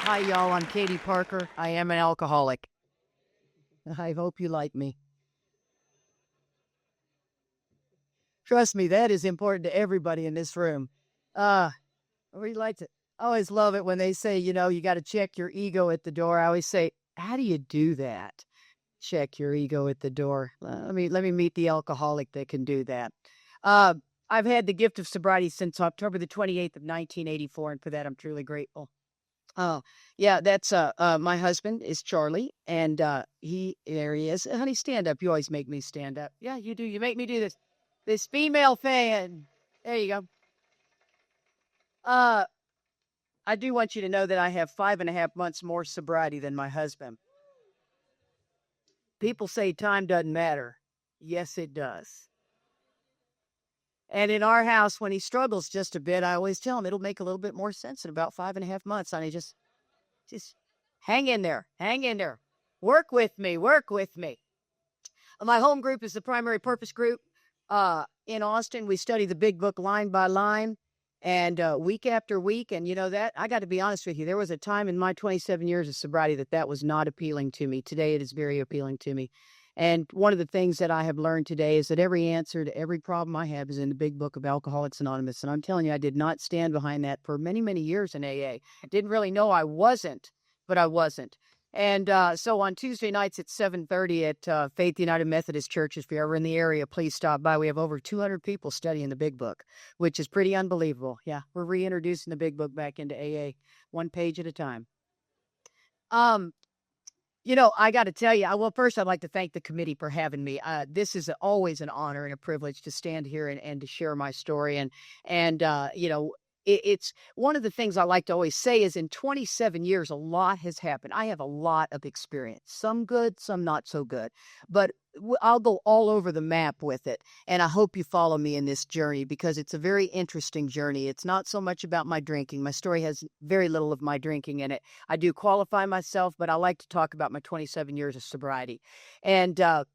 Hi, y'all. I'm Katie Parker. I am an alcoholic. I hope you like me. Trust me, that is important to everybody in this room. Uh, we like to I always love it when they say, you got to check your ego at the door. I always say, how do you do that? Check your ego at the door. Let me meet the alcoholic that can do that. Uh, I've had the gift of sobriety since October the 28th of 1984, and for that I'm truly grateful. Oh, yeah, that's my husband is Charlie, and there he is. Honey, stand up. You always make me stand up. Yeah, you do. You make me do this. This female fan. There you go. Uh, I do want you to know that I have 5.5 months more sobriety than my husband. People say time doesn't matter. Yes, it does. And in our house, when he struggles just a bit, I always tell him it'll make a little bit more sense in about 5.5 months. Honey, just hang in there. Hang in there. Work with me. Work with me. My home group is the primary purpose group. In Austin, we study the big book line by line and week after week. And you know that I got to be honest with you, there was a time in my 27 years of sobriety that was not appealing to me. Today, it is very appealing to me. And one of the things that I have learned today is that every answer to every problem I have is in the big book of Alcoholics Anonymous. And I'm telling you, I did not stand behind that for many, many years in AA. I didn't really know I wasn't, but I wasn't. And so on Tuesday nights at 7:30 at Faith United Methodist Church, if you're ever in the area, please stop by. We have over 200 people studying the Big Book, which is pretty unbelievable. Yeah, we're reintroducing the Big Book back into AA, one page at a time. Um, I got to tell you, well, first I'd like to thank the committee for having me. This is always an honor and a privilege to stand here and to share my story. It's one of the things I like to always say is in 27 years, a lot has happened. I have a lot of experience, some good, some not so good, but I'll go all over the map with it. And I hope you follow me in this journey because it's a very interesting journey. It's not so much about my drinking. My story has very little of my drinking in it. I do qualify myself, but I like to talk about my 27 years of sobriety. And, but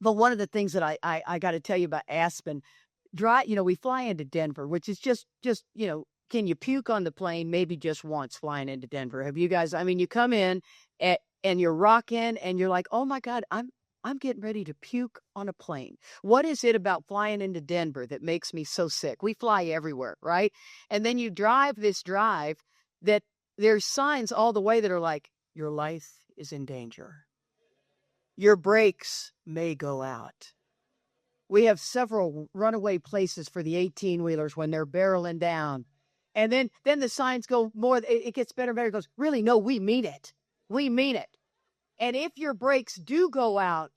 one of the things that I got to tell you about Aspen, we fly into Denver, which is just, can you puke on the plane? Maybe just once flying into Denver. Have you guys, you come in and you're rocking and you're like, oh my God, I'm getting ready to puke on a plane. What is it about flying into Denver that makes me so sick? We fly everywhere, right? And then you drive this drive that there's signs all the way that are like, your life is in danger. Your brakes may go out. We have several runaway places for the 18-wheelers when they're barreling down. And then the signs go more, it gets better and better. It goes, really, no, we mean it. We mean it. And if your brakes do go out,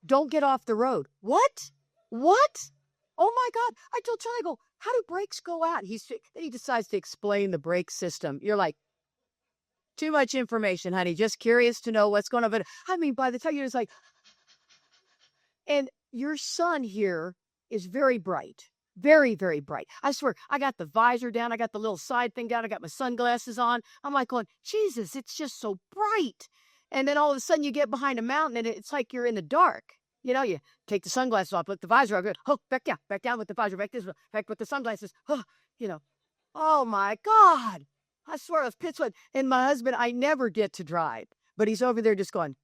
don't get off the road. What? What? Oh my God. I told Charlie, I go, how do brakes go out? Then he decides to explain the brake system. You're like, too much information, honey. Just curious to know what's going on. But by the time you're just like, and your son here is very bright. Very, very bright. I swear, I got the visor down. I got the little side thing down. I got my sunglasses on. I'm like going, Jesus, it's just so bright. And then all of a sudden you get behind a mountain and it's like you're in the dark. You take the sunglasses off, put the visor on, go, back down with the visor, back with the sunglasses. Oh my God. I swear I was pissed. And my husband, I never get to drive, but he's over there just going,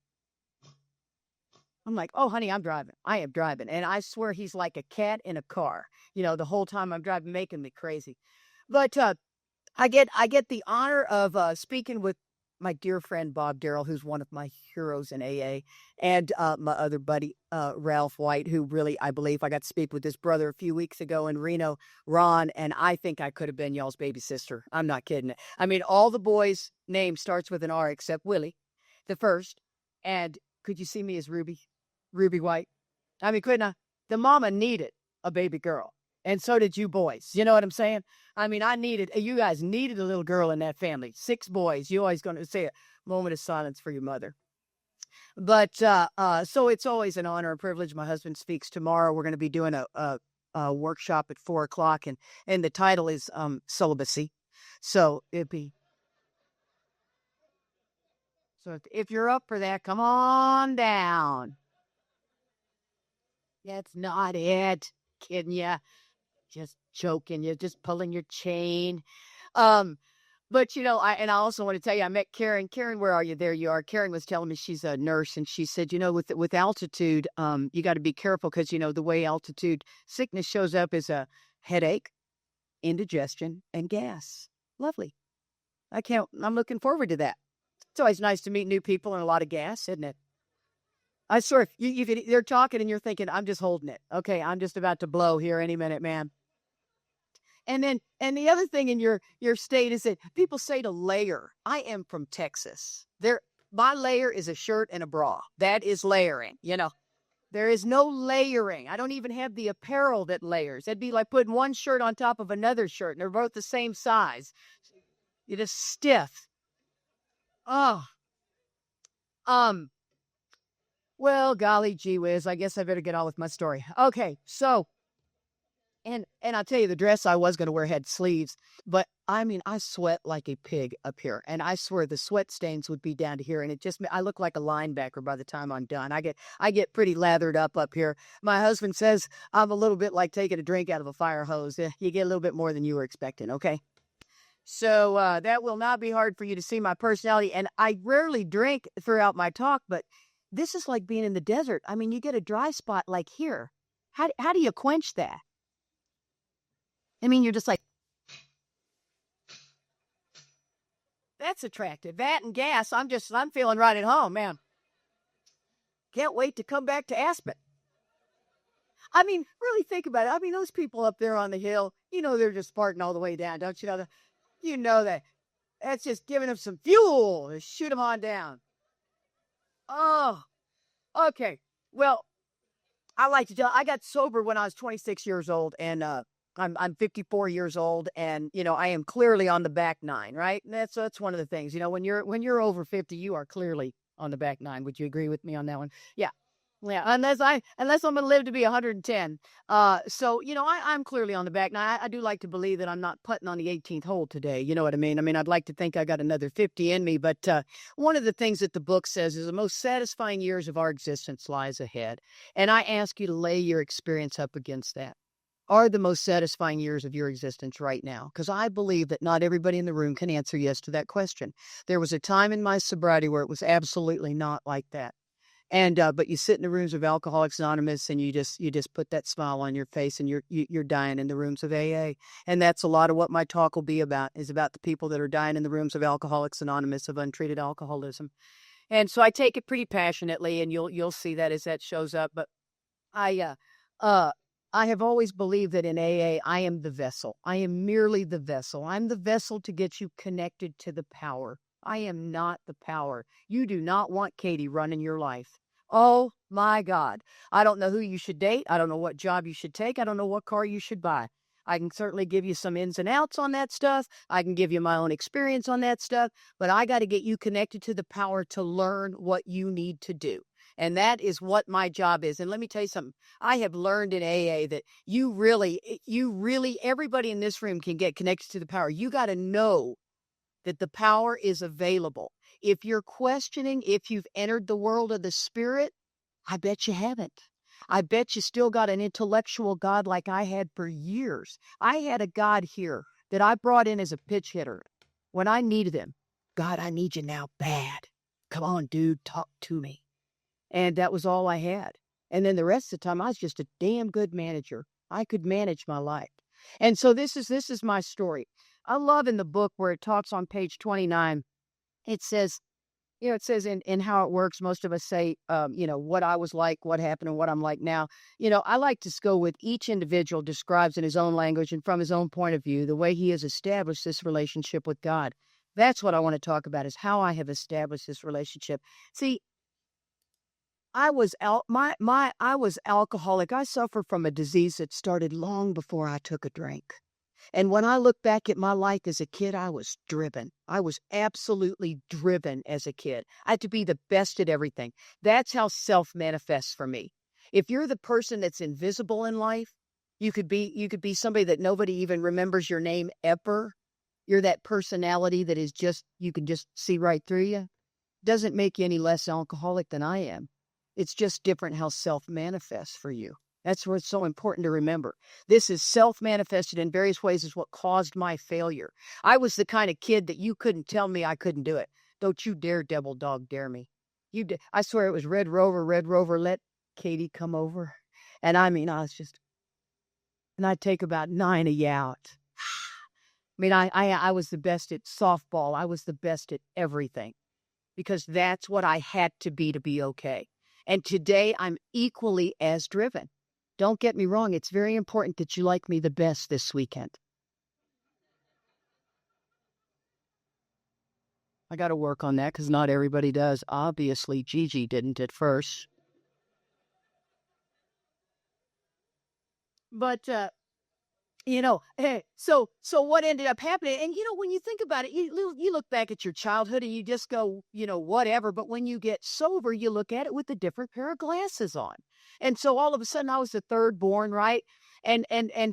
I'm like, oh, honey, I'm driving. I am driving. And I swear he's like a cat in a car, the whole time I'm driving, making me crazy. But I get the honor of speaking with my dear friend, Bob Darrell, who's one of my heroes in AA, and my other buddy, Ralph White, who really, I believe I got to speak with his brother a few weeks ago in Reno, Ron, and I think I could have been y'all's baby sister. I'm not kidding. All the boys' name starts with an R except Willie, the first. And could you see me as Ruby White? Couldn't I? The mama needed a baby girl. And so did you boys. You know what I'm saying? You guys needed a little girl in that family. 6 boys. You always going to say a moment of silence for your mother. But so it's always an honor and privilege. My husband speaks tomorrow. We're going to be doing a workshop at 4:00, and the title is celibacy. So if you're up for that, come on down. That's not it. Kidding ya. Just joking. You're just pulling your chain. Um, But, I also want to tell you, I met Karen. Karen, where are you? There you are. Karen was telling me she's a nurse, and she said, with altitude, you got to be careful because, the way altitude sickness shows up is a headache, indigestion, and gas. Lovely. I'm looking forward to that. It's always nice to meet new people and a lot of gas, isn't it? I swear, they're talking and you're thinking, I'm just holding it. Okay, I'm just about to blow here any minute, man. And the other thing in your state is that people say to layer. I am from Texas. My layer is a shirt and a bra. That is layering. There is no layering. I don't even have the apparel that layers. It'd be like putting one shirt on top of another shirt, and they're both the same size. You're just stiff. Oh, well, golly gee whiz. I guess I better get on with my story. Okay, so. And I'll tell you, the dress I was going to wear had sleeves, but I mean, I sweat like a pig up here, and I swear the sweat stains would be down to here, and I look like a linebacker by the time I'm done. I get pretty lathered up here. My husband says I'm a little bit like taking a drink out of a fire hose. You get a little bit more than you were expecting, okay? So that will not be hard for you to see my personality, and I rarely drink throughout my talk, but this is like being in the desert. I mean, you get a dry spot like here. How do you quench that? I mean, you're just like, that's attractive. That and gas. I'm feeling right at home, man. Can't wait to come back to Aspen. I mean, really think about it. I mean, those people up there on the hill, they're just farting all the way down, don't you know? You know that. That's just giving them some fuel to shoot them on down. Oh, okay. Well, I like to tell. I got sober when I was 26 years old, and I'm 54 years old, and I am clearly on the back nine, right? And that's one of the things. When you're over 50, you are clearly on the back nine. Would you agree with me on that one? Yeah. Yeah, unless I'm going to live to be 110. So, I'm clearly on the back. Now, I do like to believe that I'm not putting on the 18th hole today. You know what I mean? I mean, I'd like to think I got another 50 in me. But one of the things that the book says is the most satisfying years of our existence lies ahead. And I ask you to lay your experience up against that. Are the most satisfying years of your existence right now? Because I believe that not everybody in the room can answer yes to that question. There was a time in my sobriety where it was absolutely not like that. And but you sit in the rooms of Alcoholics Anonymous, and you just put that smile on your face, and you're dying in the rooms of AA. And that's a lot of what my talk will be about, is about the people that are dying in the rooms of Alcoholics Anonymous of untreated alcoholism. And so I take it pretty passionately, and you'll see that as that shows up. But I have always believed that in AA, I am the vessel. I am merely the vessel. I'm the vessel to get you connected to the power. I am not the power. You do not want Katie running your life. Oh my God. I don't know who you should date. I don't know what job you should take. I don't know what car you should buy. I can certainly give you some ins and outs on that stuff. I can give you my own experience on that stuff, but I got to get you connected to the power to learn what you need to do. And that is what my job is. And let me tell you something. I have learned in AA that you really, everybody in this room can get connected to the power. You got to know that the power is available. If you're questioning if you've entered the world of the spirit, I bet you haven't. I bet you still got an intellectual God like I had for years. I had a God here that I brought in as a pitch hitter when I needed him. God, I need you now bad. Come on, dude, talk to me. And that was all I had. And then the rest of the time, I was just a damn good manager. I could manage my life. And so this is my story. I love in the book where it talks on page 29, it says, in how it works, most of us say, what I was like, what happened, and what I'm like now. I like to go with each individual describes in his own language and from his own point of view, the way he has established this relationship with God. That's what I want to talk about, is how I have established this relationship. See, I was I was alcoholic. I suffered from a disease that started long before I took a drink. And when I look back at my life as a kid, I was driven. I was absolutely driven as a kid. I had to be the best at everything. That's how self manifests for me. If you're the person that's invisible in life, you could be somebody that nobody even remembers your name ever. You're that personality that is just, you can just see right through you. Doesn't make you any less alcoholic than I am. It's just different how self manifests for you. That's what's so important to remember. This is self-manifested in various ways is what caused my failure. I was the kind of kid that you couldn't tell me I couldn't do it. Don't you dare, devil dog, dare me. I swear it was Red Rover, let Katie come over. And I mean, I was just, and I'd take about 9 of you out. I mean, I was the best at softball. I was the best at everything because that's what I had to be okay. And today I'm equally as driven. Don't get me wrong, it's very important that you like me the best this weekend. I got to work on that because not everybody does. Obviously, Gigi didn't at first. But so what ended up happening, and when you think about it, you look back at your childhood and you just go, whatever. But when you get sober, you look at it with a different pair of glasses on. And so all of a sudden, I was the third born, right? And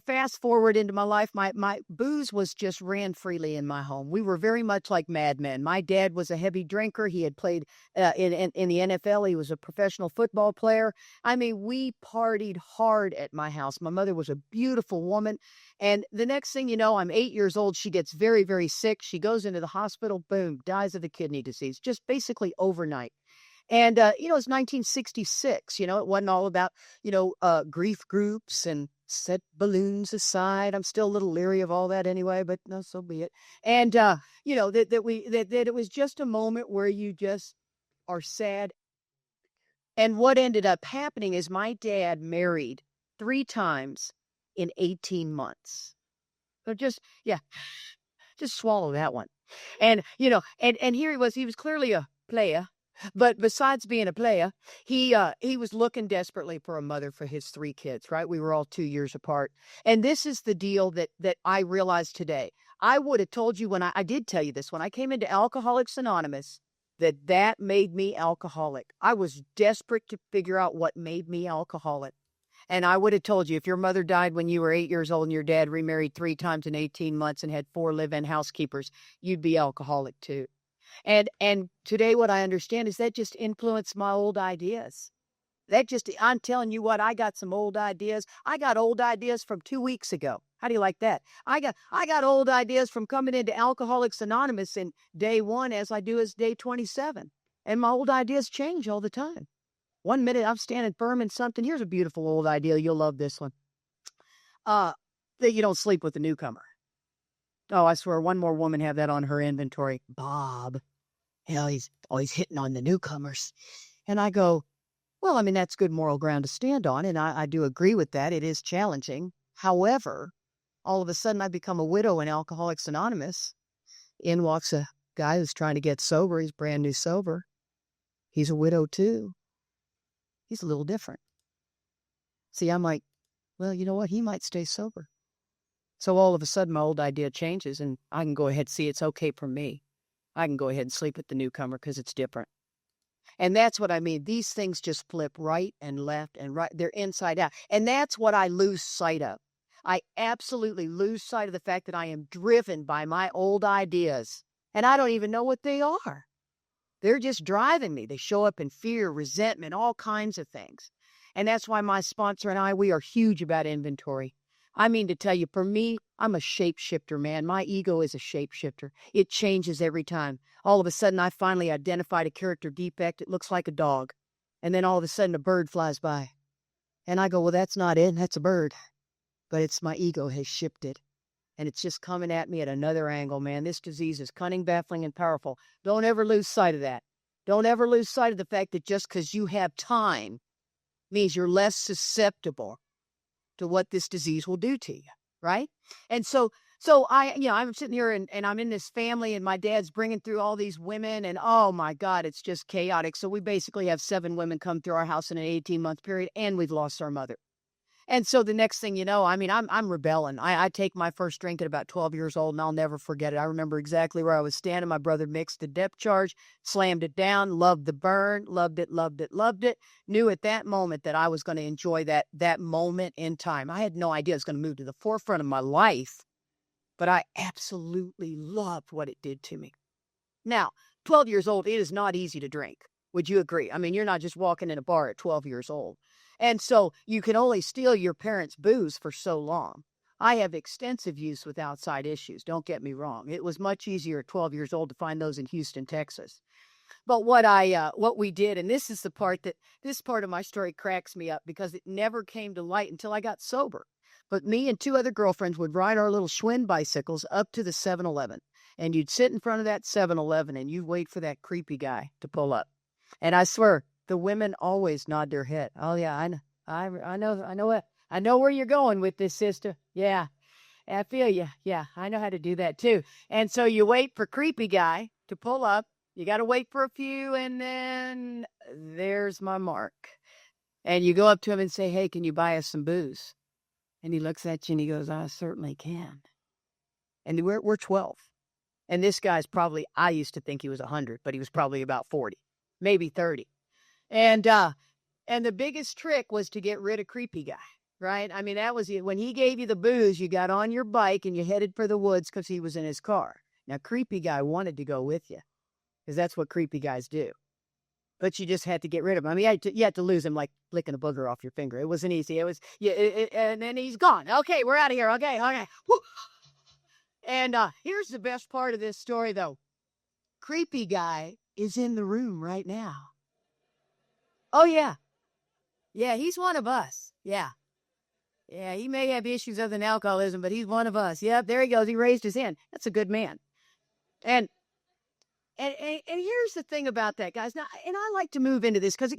fast forward into my life, my booze was just ran freely in my home. We were very much like madmen. My dad was a heavy drinker. He had played in the NFL. He was a professional football player. I mean, we partied hard at my house. My mother was a beautiful woman. And the next thing you know, I'm 8 years old. She gets very, very sick. She goes into the hospital, boom, dies of the kidney disease, just basically overnight. And, it's 1966, it wasn't all about, grief groups and set balloons aside. I'm still a little leery of all that anyway, but no, so be it. And, that it was just a moment where you just are sad. And what ended up happening is my dad married 3 times in 18 months. So yeah, just swallow that one. And, and here he was clearly a player. But besides being a player, he was looking desperately for a mother for his 3 kids, right? We were all 2 years apart. And this is the deal that I realized today. I would have told you when I did tell you this, when I came into Alcoholics Anonymous, that made me alcoholic. I was desperate to figure out what made me alcoholic. And I would have told you if your mother died when you were 8 years old and your dad remarried 3 times in 18 months and had 4 live-in housekeepers, you'd be alcoholic too. And today what I understand is that just influenced my old ideas. I'm telling you what, I got some old ideas. I got old ideas from 2 weeks ago. How do you like that? I got old ideas from coming into Alcoholics Anonymous in day 1 as I do as day 27. And my old ideas change all the time. One minute I'm standing firm in something. Here's a beautiful old idea. You'll love this one. That you don't sleep with the newcomer. Oh, I swear, one more woman have that on her inventory. Bob. He's always hitting on the newcomers. And I go, well, I mean, that's good moral ground to stand on. And I do agree with that. It is challenging. However, all of a sudden I become a widow in Alcoholics Anonymous. In walks a guy who's trying to get sober. He's brand new sober. He's a widow too. He's a little different. See, I'm like, well, you know what? He might stay sober. So all of a sudden, my old idea changes, and I can go ahead and see it's okay for me. I can go ahead and sleep with the newcomer because it's different. And that's what I mean. These things just flip right and left and right. They're inside out. And that's what I lose sight of. I absolutely lose sight of the fact that I am driven by my old ideas, and I don't even know what they are. They're just driving me. They show up in fear, resentment, all kinds of things. And that's why my sponsor and I, we are huge about inventory. I mean to tell you, for me, I'm a shapeshifter, man. My ego is a shapeshifter. It changes every time. All of a sudden, I finally identified a character defect. It looks like a dog. And then all of a sudden, a bird flies by. And I go, well, that's not it. That's a bird. But it's my ego has shifted. And it's just coming at me at another angle, man. This disease is cunning, baffling, and powerful. Don't ever lose sight of that. Don't ever lose sight of the fact that just because you have time means you're less susceptible to what this disease will do to you, right? And so I'm sitting here and I'm in this family and my dad's bringing through all these women and oh my God, it's just chaotic. So we basically have 7 women come through our house in an 18-month period and we've lost our mother. And so the next thing you know, I mean, I'm rebelling. I take my first drink at about 12 years old and I'll never forget it. I remember exactly where I was standing. My brother mixed the depth charge, slammed it down, loved the burn, loved it, loved it, loved it. Knew at that moment that I was going to enjoy that moment in time. I had no idea it was going to move to the forefront of my life, but I absolutely loved what it did to me. Now, 12 years old, it is not easy to drink. Would you agree? I mean, you're not just walking in a bar at 12 years old. And so you can only steal your parents' booze for so long. I have extensive use with outside issues. Don't get me wrong. It was much easier at 12 years old to find those in Houston, Texas. But what we did, and this is the part that this part of my story cracks me up because it never came to light until I got sober. But me and two other girlfriends would ride our little Schwinn bicycles up to the 7-Eleven. And you'd sit in front of that 7-Eleven and you'd wait for that creepy guy to pull up. And I swear, the women always nod their head. Oh yeah, I know where you're going with this, sister. Yeah, I feel you. Yeah, I know how to do that too. And so you wait for creepy guy to pull up. You got to wait for a few, and then there's my mark. And you go up to him and say, "Hey, can you buy us some booze?" And he looks at you and he goes, "I certainly can." And we're 12. And this guy's probably, I used to think he was 100, but he was probably about 40, maybe 30. And the biggest trick was to get rid of creepy guy, right? I mean, that was it. When he gave you the booze, you got on your bike and you headed for the woods because he was in his car. Now, creepy guy wanted to go with you because that's what creepy guys do. But you just had to get rid of him. I mean, you had to lose him like licking a booger off your finger. It wasn't easy. It was, yeah, and then he's gone. Okay, we're out of here. Okay. Woo. And here's the best part of this story, though. Creepy guy is in the room right now. Oh, yeah. Yeah, he's one of us. Yeah. Yeah, he may have issues other than alcoholism, but he's one of us. Yep, there he goes. He raised his hand. That's a good man. And here's the thing about that, guys. Now, and I like to move into this because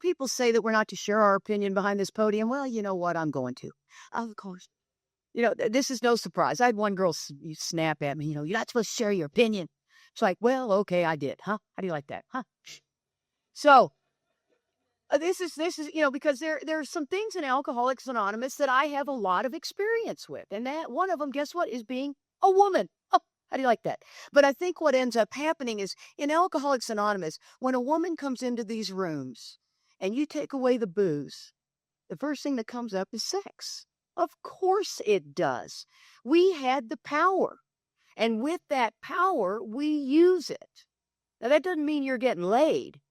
people say that we're not to share our opinion behind this podium. Well, you know what? I'm going to, of course. This is no surprise. I had one girl snap at me. You're not supposed to share your opinion. It's like, well, okay, I did, huh? How do you like that, huh? So this is because there's some things in Alcoholics Anonymous that I have a lot of experience with, and that one of them, guess what, is being a woman. Oh, how do you like that? But I think what ends up happening is in Alcoholics Anonymous, when a woman comes into these rooms and you take away the booze, the first thing that comes up is sex. Of course it does. We had the power, and with that power, we use it. Now, that doesn't mean you're getting laid,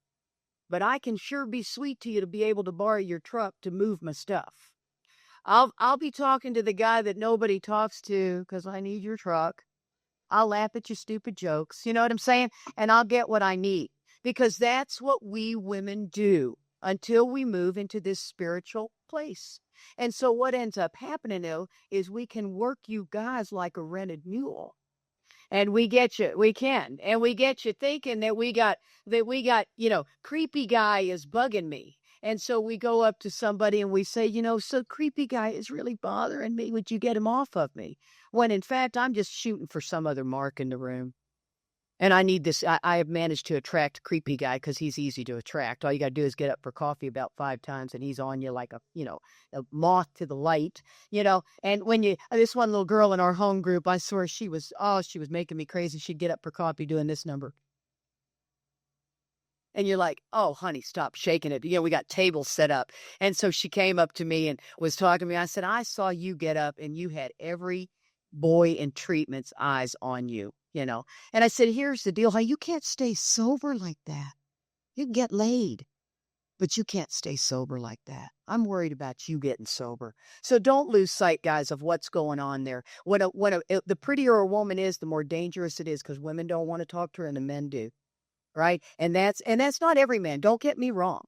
but I can sure be sweet to you to be able to borrow your truck to move my stuff. I'll be talking to the guy that nobody talks to because I need your truck. I'll laugh at your stupid jokes. You know what I'm saying? And I'll get what I need because that's what we women do until we move into this spiritual place. And so what ends up happening, though, is we can work you guys like a rented mule. And we get you thinking that we got, creepy guy is bugging me. And so we go up to somebody and we say, so creepy guy is really bothering me. Would you get him off of me? When in fact, I'm just shooting for some other mark in the room. And I need this. I have managed to attract creepy guy because he's easy to attract. All you got to do is get up for coffee about 5 times and he's on you like a moth to the light, And when this one little girl in our home group, I swear she was making me crazy. She'd get up for coffee doing this number. And you're like, oh, honey, stop shaking it. We got tables set up. And so she came up to me and was talking to me. I said, I saw you get up and you had every boy in treatment's eyes on you. And I said, here's the deal. You can't stay sober like that. You can get laid, but you can't stay sober like that. I'm worried about you getting sober. So don't lose sight, guys, of what's going on there. The prettier a woman is, the more dangerous it is because women don't want to talk to her and the men do. Right. And that's not every man. Don't get me wrong.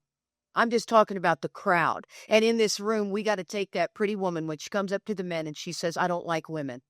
I'm just talking about the crowd. And in this room, we got to take that pretty woman when she comes up to the men and she says, I don't like women.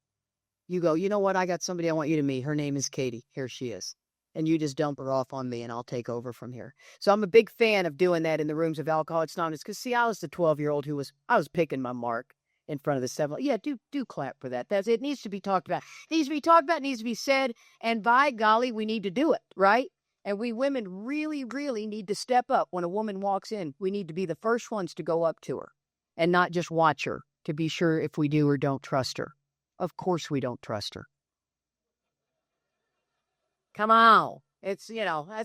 You go, you know what? I got somebody I want you to meet. Her name is Katie. Here she is. And you just dump her off on me and I'll take over from here. So I'm a big fan of doing that in the rooms of Alcoholics Anonymous because, see, I was the 12-year-old I was picking my mark in front of the 7. Yeah, do clap for that. It needs to be talked about. It needs to be talked about. It needs to be said. And by golly, we need to do it, right? And we women really, really need to step up. When a woman walks in, we need to be the first ones to go up to her and not just watch her to be sure if we do or don't trust her. Of course we don't trust her. Come on. It's,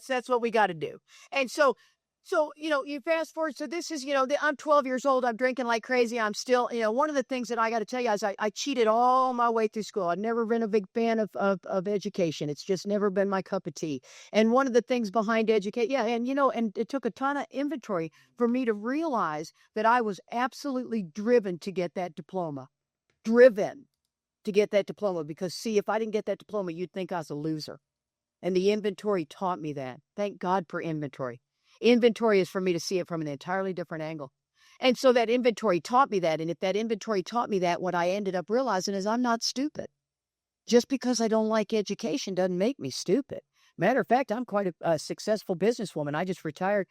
that's what we got to do. And so So, you fast forward. So this is, I'm 12 years old. I'm drinking like crazy. I'm still, one of the things that I got to tell you is I cheated all my way through school. I've never been a big fan of education. It's just never been my cup of tea. And one of the things behind educate, yeah. And, and it took a ton of inventory for me to realize that I was absolutely driven to get that diploma, driven to get that diploma. Because see, if I didn't get that diploma, you'd think I was a loser. And the inventory taught me that. Thank God for inventory. Inventory is for me to see it from an entirely different angle. And so that inventory taught me that. And if that inventory taught me that, what I ended up realizing is I'm not stupid. Just because I don't like education doesn't make me stupid. Matter of fact, I'm quite a successful businesswoman. I just retired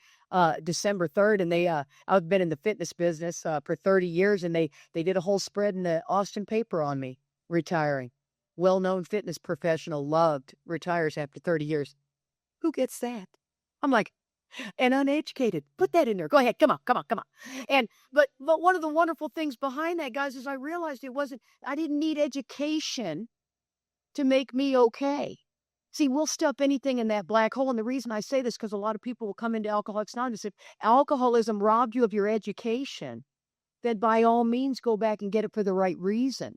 December 3rd, and I've been in the fitness business for 30 years, and they did a whole spread in the Austin paper on me retiring. Well-known fitness professional, loved, retires after 30 years. Who gets that? I'm like, and uneducated. Put that in there. Go ahead. Come on, come on, come on. But one of the wonderful things behind that, guys, is I realized I didn't need education to make me okay. See, we'll stuff anything in that black hole. And the reason I say this, because a lot of people will come into Alcoholics Anonymous. If alcoholism robbed you of your education, then by all means go back and get it for the right reason.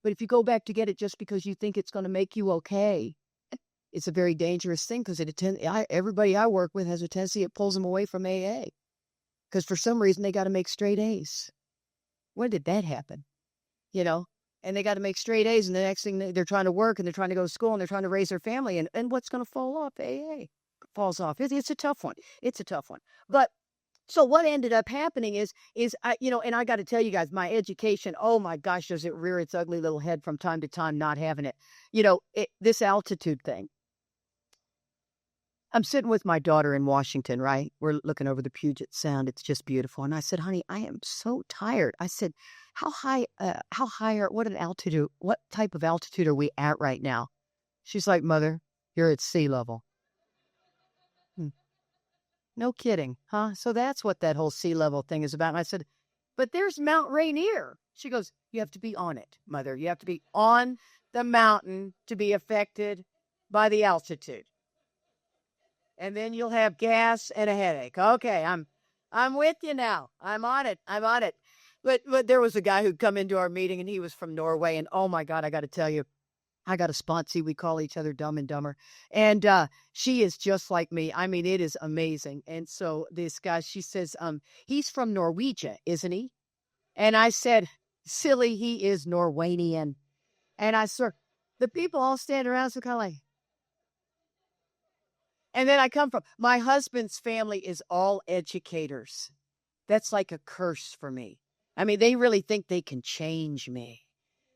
But if you go back to get it just because you think it's going to make you okay, it's a very dangerous thing, because everybody I work with has a tendency, it pulls them away from AA. Because for some reason they got to make straight A's. When did that happen? And they got to make straight A's, and the next thing they're trying to work, and they're trying to go to school, and they're trying to raise their family, and what's going to fall off? AA falls off. It's a tough one. It's a tough one. But so what ended up happening is and I got to tell you guys, my education, oh my gosh, does it rear its ugly little head from time to time, not having it. This altitude thing. I'm sitting with my daughter in Washington, right? We're looking over the Puget Sound. It's just beautiful. And I said, honey, I am so tired. I said, what type of altitude are we at right now? She's like, Mother, you're at sea level. No kidding, huh? So that's what that whole sea level thing is about. And I said, but there's Mount Rainier. She goes, you have to be on it, Mother. You have to be on the mountain to be affected by the altitude. And then you'll have gas and a headache. Okay, I'm with you now. I'm on it. I'm on it. But there was a guy who'd come into our meeting, and he was from Norway. And oh my God, I got to tell you, I got a sponsee. We call each other Dumb and Dumber. And she is just like me. I mean, it is amazing. And so this guy, she says, he's from Norwegia, isn't he? And I said, silly, he is Norwegian. And I swear, the people all stand around, so kind of like, and then my husband's family is all educators. That's like a curse for me. I mean, they really think they can change me.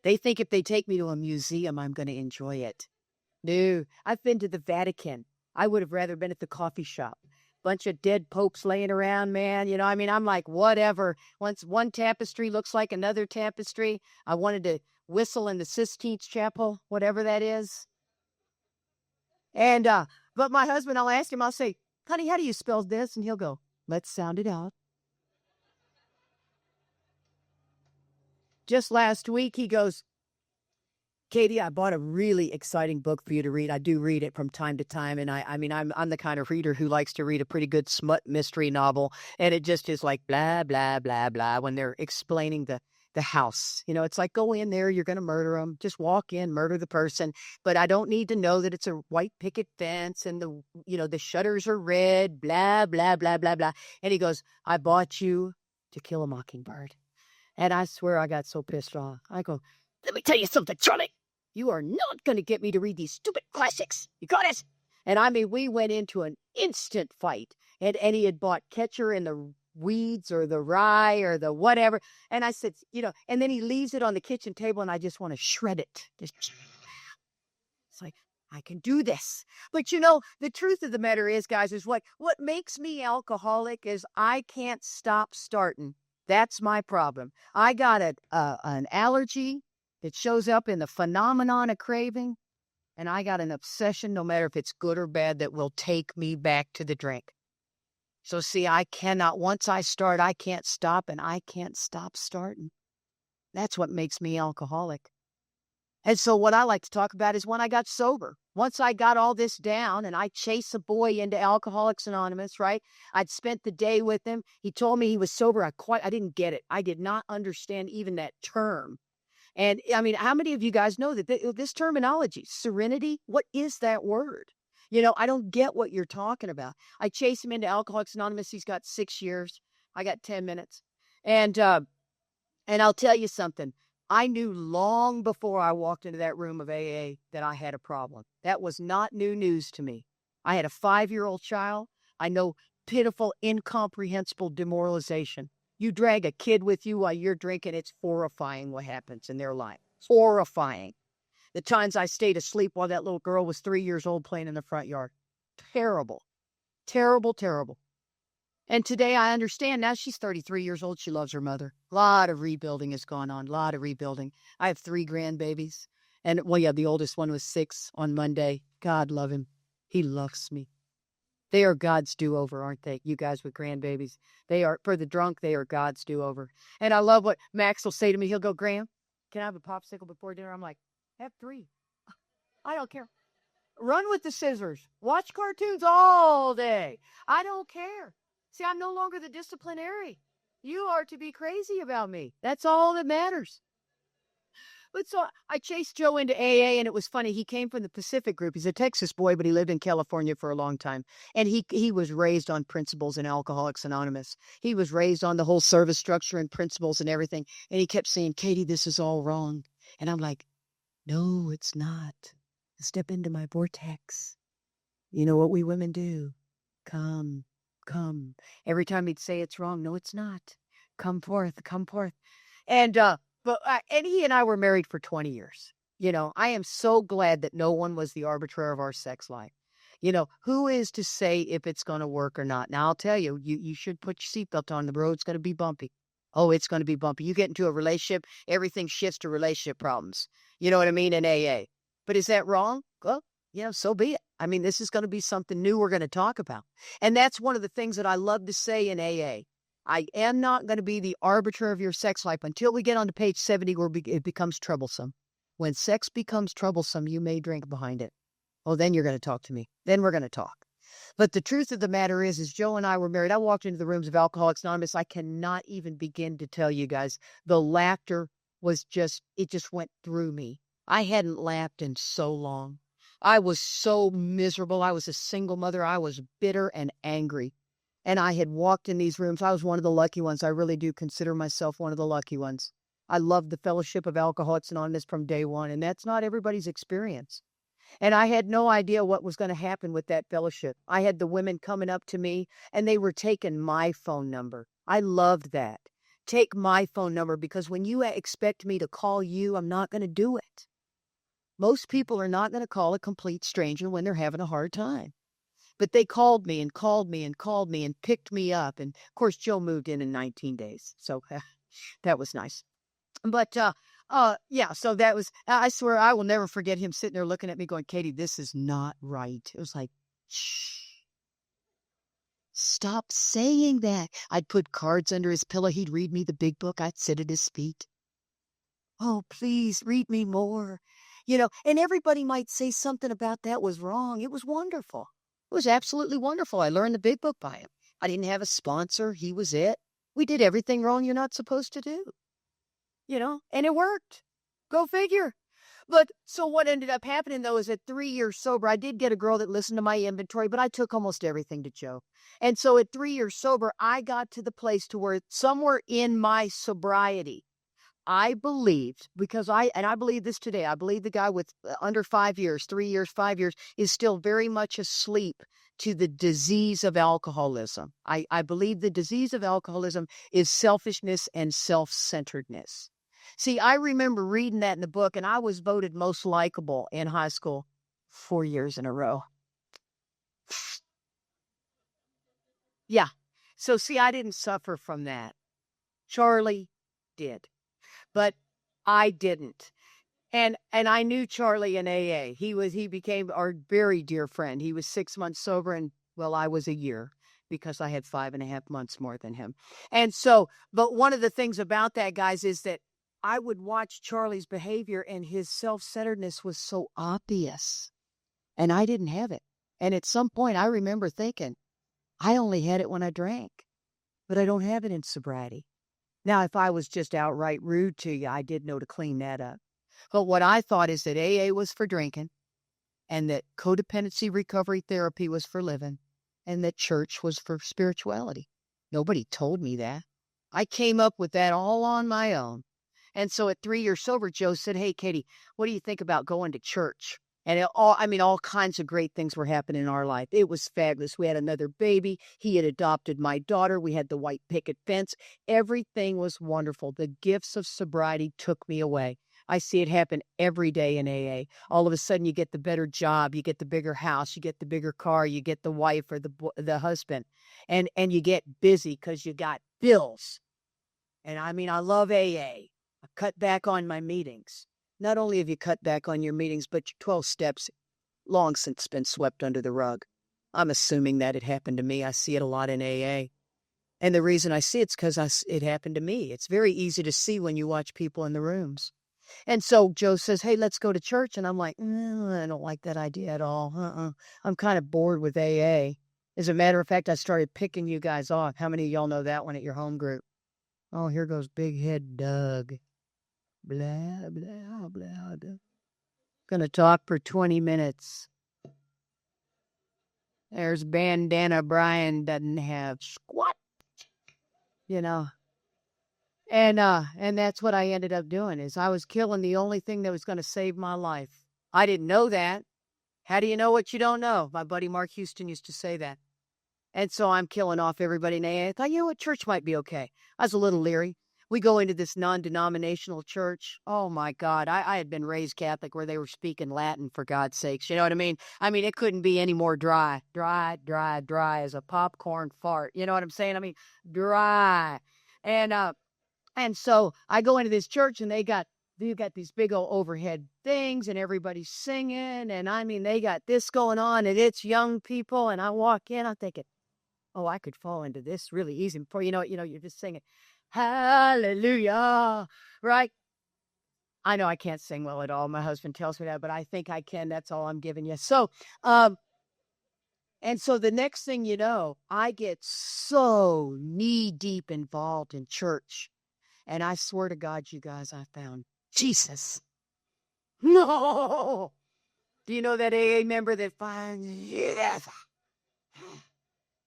They think if they take me to a museum, I'm going to enjoy it. No, I've been to the Vatican. I would have rather been at the coffee shop. Bunch of dead popes laying around, man. I'm like, whatever. Once one tapestry looks like another tapestry, I wanted to whistle in the Sistine Chapel, whatever that is. And, but my husband, I'll ask him, I'll say, honey, how do you spell this? And he'll go, let's sound it out. Just last week, he goes, Katie, I bought a really exciting book for you to read. I do read it from time to time. And I'm the kind of reader who likes to read a pretty good smut mystery novel. And it just is like blah, blah, blah, blah when they're explaining the house. It's like, go in there, you're going to murder them. Just walk in, murder the person. But I don't need to know that it's a white picket fence and the shutters are red, blah, blah, blah, blah, blah. And he goes, I bought you To Kill a Mockingbird. And I swear I got so pissed off. I go, let me tell you something, Charlie. You are not going to get me to read these stupid classics. You got it? And I mean, we went into an instant fight. And he had bought Catcher in the Weeds or the Rye or the whatever. And I said, and then he leaves it on the kitchen table, and I just want to shred it. It's like, I can do this. But the truth of the matter is, guys, is what makes me alcoholic is I can't stop starting. That's my problem. I got an allergy that shows up in the phenomenon of craving, and I got an obsession, no matter if it's good or bad, that will take me back to the drink. So see, once I start, I can't stop, and I can't stop starting. That's what makes me alcoholic. And so what I like to talk about is when I got sober. Once I got all this down and I chased a boy into Alcoholics Anonymous, right? I'd spent the day with him. He told me he was sober. I didn't get it. I did not understand even that term. And I mean, how many of you guys know that this terminology, serenity, what is that word? I don't get what you're talking about. I chased him into Alcoholics Anonymous. He's got 6 years. I got 10 minutes. And I'll tell you something. I knew long before I walked into that room of AA that I had a problem. That was not new news to me. I had a 5-year-old child. I know pitiful, incomprehensible demoralization. You drag a kid with you while you're drinking, it's horrifying what happens in their life. Horrifying. The times I stayed asleep while that little girl was 3 years old playing in the front yard. Terrible. Terrible, terrible. And today I understand now she's 33 years old. She loves her mother. A lot of rebuilding has gone on. A lot of rebuilding. I have 3 grandbabies. And well, yeah, the oldest one was 6 on Monday. God love him. He loves me. They are God's do-over, aren't they? You guys with grandbabies. They are, for the drunk, they are God's do-over. And I love what Max will say to me. He'll go, Graham, can I have a popsicle before dinner? I'm like, have 3. I don't care. Run with the scissors. Watch cartoons all day. I don't care. See, I'm no longer the disciplinary. You are to be crazy about me. That's all that matters. But so I chased Joe into AA, and it was funny. He came from the Pacific Group. He's a Texas boy, but he lived in California for a long time. And he was raised on principles in Alcoholics Anonymous. He was raised on the whole service structure and principles and everything. And he kept saying, Katie, this is all wrong. And I'm like, no, it's not. Step into my vortex. You know what we women do? Come. Every time he'd say it's wrong, no, it's not. Come forth, come forth. And and he and I were married for 20 years. I am so glad that no one was the arbiter of our sex life. Who is to say if it's going to work or not? Now I'll tell you, you should put your seatbelt on. The road's going to be bumpy. Oh, it's going to be bumpy. You get into a relationship, everything shifts to relationship problems. You know what I mean? In AA. But is that wrong? Well, so be it. I mean, this is going to be something new we're going to talk about. And that's one of the things that I love to say in AA. I am not going to be the arbiter of your sex life until we get on to page 70 where it becomes troublesome. When sex becomes troublesome, you may drink behind it. Oh, then you're going to talk to me. Then we're going to talk. But the truth of the matter is Joe and I were married. I walked into the rooms of Alcoholics Anonymous. I cannot even begin to tell you guys. The laughter it just went through me. I hadn't laughed in so long. I was so miserable. I was a single mother. I was bitter and angry. And I had walked in these rooms. I was one of the lucky ones. I really do consider myself one of the lucky ones. I loved the fellowship of Alcoholics Anonymous from day one, and that's not everybody's experience. And I had no idea what was going to happen with that fellowship. I had the women coming up to me, and they were taking my phone number. I loved that. Take my phone number, because when you expect me to call you, I'm not going to do it. Most people are not going to call a complete stranger when they're having a hard time. But they called me and called me and called me and picked me up. And of course, Joe moved in 19 days. So that was nice. But yeah, so that was, I swear I will never forget him sitting there looking at me going, Katie, this is not right. It was like, shh, stop saying that. I'd put cards under his pillow. He'd read me the big book. I'd sit at his feet. Oh, please read me more. And everybody might say something about that was wrong. It was wonderful. It was absolutely wonderful. I learned the big book by him. I didn't have a sponsor. He was it. We did everything wrong you're not supposed to do. And it worked. Go figure. But so what ended up happening, though, is at 3 years sober, I did get a girl that listened to my inventory, but I took almost everything to Joe. And so at 3 years sober, I got to the place to where somewhere in my sobriety, I believed, and I believe this today, I believe the guy with under 5 years, 3 years, 5 years, is still very much asleep to the disease of alcoholism. I believe the disease of alcoholism is selfishness and self-centeredness. See, I remember reading that in the book, and I was voted most likable in high school 4 years in a row. Yeah. So see, I didn't suffer from that. Charlie did. But I didn't. And I knew Charlie in AA. He became our very dear friend. He was 6 months sober, and well, I was a year because I had 5.5 months more than him. And so, but one of the things about that, guys, is that I would watch Charlie's behavior and his self-centeredness was so obvious. And I didn't have it. And at some point, I remember thinking, I only had it when I drank, but I don't have it in sobriety. Now, if I was just outright rude to you, I did know to clean that up. But what I thought is that AA was for drinking and that codependency recovery therapy was for living and that church was for spirituality. Nobody told me that. I came up with that all on my own. And so at 3 years sober, Joe said, "Hey, Katie, what do you think about going to church?" And all kinds of great things were happening in our life. It was fabulous. We had another baby. He had adopted my daughter. We had the white picket fence. Everything was wonderful. The gifts of sobriety took me away. I see it happen every day in AA. All of a sudden, you get the better job, you get the bigger house, you get the bigger car, you get the wife or the husband, and you get busy because you got bills. And I mean, I love AA. I cut back on my meetings. Not only have you cut back on your meetings, but your 12 steps long since been swept under the rug. I'm assuming that it happened to me. I see it a lot in AA. And the reason I see it's because it happened to me. It's very easy to see when you watch people in the rooms. And so Joe says, "Hey, let's go to church." And I'm like, I don't like that idea at all. I'm kind of bored with AA. As a matter of fact, I started picking you guys off. How many of y'all know that one at your home group? Oh, here goes Big Head Doug. Blah, blah, blah, blah. Gonna talk for 20 minutes. There's Bandana Brian doesn't have squat, you know. And that's what I ended up doing is I was killing the only thing that was going to save my life. I didn't know that. How do you know what you don't know? My buddy Mark Houston used to say that. And so I'm killing off everybody in AA. I thought, you know what, church might be okay. I was a little leery. We go into this non-denominational church. Oh my God. I had been raised Catholic where they were speaking Latin, for God's sakes. You know what I mean? I mean, it couldn't be any more dry as a popcorn fart. You know what I'm saying? I mean, dry. And so I go into this church and they've got these big old overhead things and everybody's singing. And I mean, they got this going on and it's young people. And I walk in, I'm thinking, oh, I could fall into this really easy. Before you know it, you're just singing, hallelujah, right? I know I can't sing well at all. My husband tells me that, but I think I can. That's all I'm giving you. So, and so the next thing you know, I get so knee deep involved in church. And I swear to God, you guys, I found Jesus. No. Do you know that AA member that finds Jesus?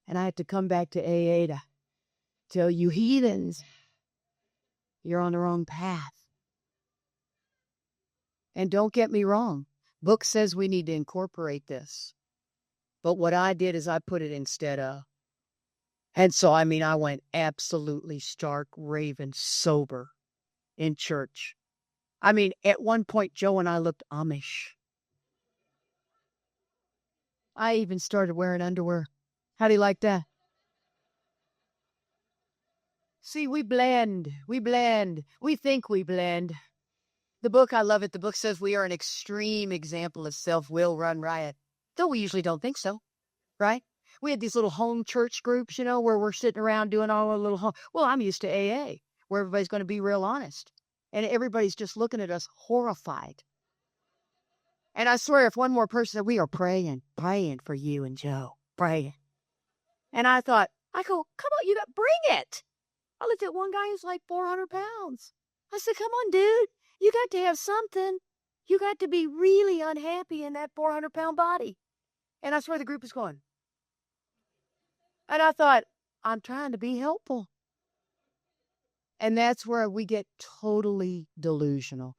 And I had to come back to AA to tell you heathens, you're on the wrong path. And don't get me wrong. Book says we need to incorporate this. But what I did is I put it instead of. And so, I mean, I went absolutely stark, raving sober in church. I mean, at one point, Joe and I looked Amish. I even started wearing underwear. How do you like that? See, we blend. We blend. We think we blend. The book, I love it. The book says we are an extreme example of self-will run riot. Though we usually don't think so, right? We had these little home church groups, where we're sitting around doing all our little home. Well, I'm used to AA, where everybody's going to be real honest. And everybody's just looking at us horrified. And I swear, if one more person said, we are praying for you and Joe, praying. And I thought, come on, you got, bring it. I looked at one guy who's like 400 pounds. I said, come on, dude, you got to have something. You got to be really unhappy in that 400-pound body. And I swear the group is going. And I thought, I'm trying to be helpful. And that's where we get totally delusional.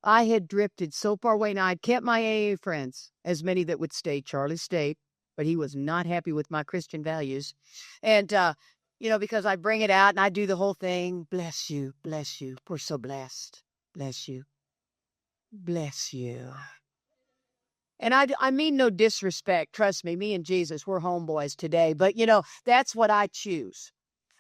I had drifted so far away. Now, I'd kept my AA friends, as many that would stay. Charlie stayed, but he was not happy with my Christian values. And, because I bring it out and I do the whole thing. Bless you. Bless you. We're so blessed. Bless you. Bless you. And I mean no disrespect. Trust me and Jesus, we're homeboys today. But, that's what I choose.